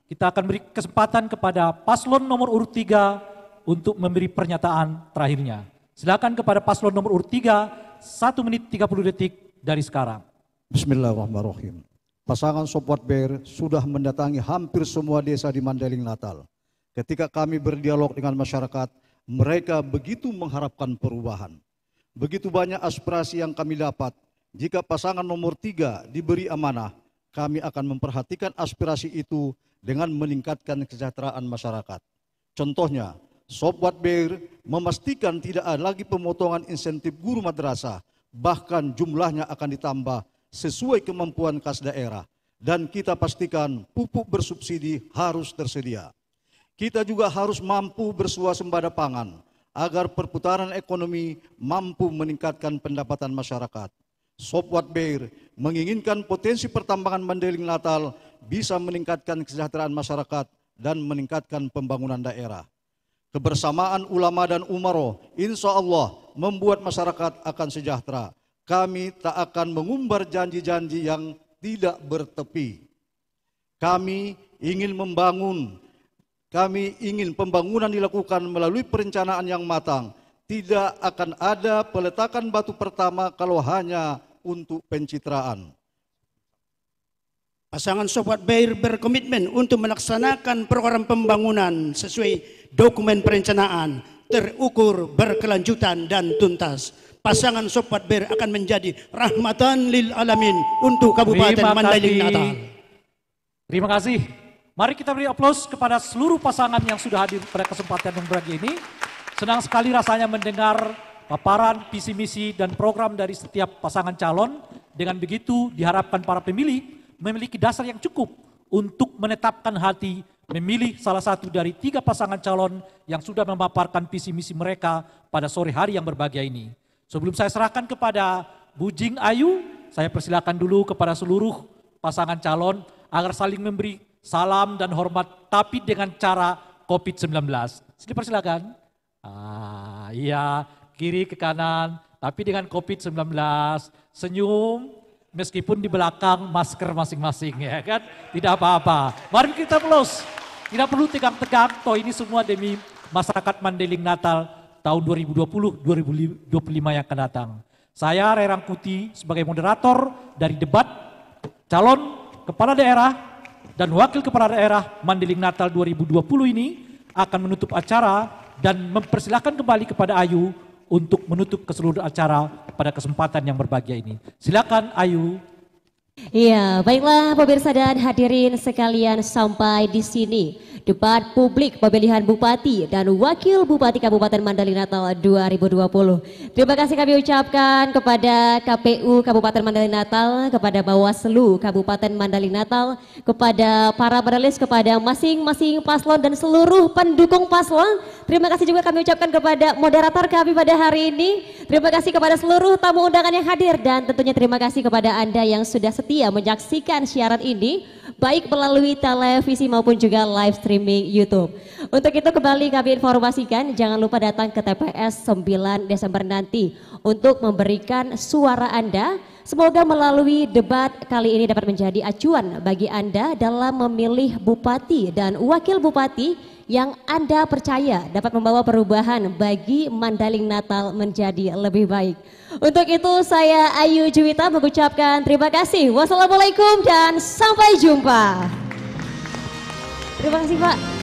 [SPEAKER 2] kita akan beri kesempatan kepada paslon nomor urut 3 untuk memberi pernyataan terakhirnya. Silakan kepada paslon nomor urut 3, 1 menit 30 detik dari sekarang.
[SPEAKER 6] Bismillahirrahmanirrahim. Pasangan Sobat Bear sudah mendatangi hampir semua desa di Mandailing Natal. Ketika kami berdialog dengan masyarakat, mereka begitu mengharapkan perubahan. Begitu banyak aspirasi yang kami dapat. Jika pasangan nomor 3 diberi amanah, kami akan memperhatikan aspirasi itu dengan meningkatkan kesejahteraan masyarakat. Contohnya, Sobat Bear memastikan tidak ada lagi pemotongan insentif guru madrasah, bahkan jumlahnya akan ditambah sesuai kemampuan kas daerah. Dan kita pastikan pupuk bersubsidi harus tersedia. Kita juga harus mampu bersuasembada pangan, agar perputaran ekonomi mampu meningkatkan pendapatan masyarakat. Sobat Bear menginginkan potensi pertambangan Mandailing Natal bisa meningkatkan kesejahteraan masyarakat dan meningkatkan pembangunan daerah. Kebersamaan ulama dan umaro insya Allah membuat masyarakat akan sejahtera. Kami tak akan mengumbar janji-janji yang tidak bertepi. Kami ingin pembangunan dilakukan melalui perencanaan yang matang. Tidak akan ada peletakan batu pertama kalau hanya untuk pencitraan.
[SPEAKER 8] Pasangan Sobat Bair berkomitmen untuk melaksanakan program pembangunan sesuai dokumen perencanaan, terukur, berkelanjutan dan tuntas. Pasangan Sobat Bair akan menjadi rahmatan lil alamin untuk Kabupaten Mandailing Natal.
[SPEAKER 2] Terima kasih. Mari kita beri aplaus kepada seluruh pasangan yang sudah hadir pada kesempatan yang berbahagia ini. Senang sekali rasanya mendengar paparan visi misi dan program dari setiap pasangan calon. Dengan begitu diharapkan para pemilih memiliki dasar yang cukup untuk menetapkan hati memilih salah satu dari 3 pasangan calon yang sudah memaparkan visi misi mereka pada sore hari yang berbahagia ini. Sebelum saya serahkan kepada Bu Jing Ayu, saya persilakan dulu kepada seluruh pasangan calon agar saling memberi salam dan hormat tapi dengan cara COVID-19. Dipersilakan. Iya, kiri ke kanan tapi dengan COVID-19. Senyum. Meskipun di belakang masker masing-masing ya kan, tidak apa-apa. Mari kita close. Tidak perlu tegang-tegang, toh ini semua demi masyarakat Mandailing Natal tahun 2020-2025 yang akan datang. Saya Ray Rangkuti sebagai moderator dari debat calon kepala daerah dan wakil kepala daerah Mandailing Natal 2020 ini akan menutup acara dan mempersilahkan kembali kepada Ayu untuk menutup keseluruhan acara pada kesempatan yang berbahagia ini. Silakan Ayu.
[SPEAKER 1] Iya, baiklah pemirsa dan hadirin sekalian, sampai di sini debat publik pemilihan Bupati dan Wakil Bupati Kabupaten Mandailing Natal 2020. Terima kasih kami ucapkan kepada KPU Kabupaten Mandailing Natal, kepada Bawaslu Kabupaten Mandailing Natal, kepada para panelis, kepada masing-masing paslon dan seluruh pendukung paslon. Terima kasih juga kami ucapkan kepada moderator kami pada hari ini. Terima kasih kepada seluruh tamu undangan yang hadir dan tentunya terima kasih kepada Anda yang sudah setia menyaksikan siaran ini baik melalui televisi maupun juga live streaming YouTube. Untuk itu kembali kami informasikan, jangan lupa datang ke TPS 9 Desember nanti untuk memberikan suara Anda. Semoga melalui debat kali ini dapat menjadi acuan bagi Anda dalam memilih bupati dan wakil bupati yang Anda percaya dapat membawa perubahan bagi Mandailing Natal menjadi lebih baik. Untuk itu saya Ayu Juwita mengucapkan terima kasih. Wassalamualaikum dan sampai jumpa. Terima kasih Pak.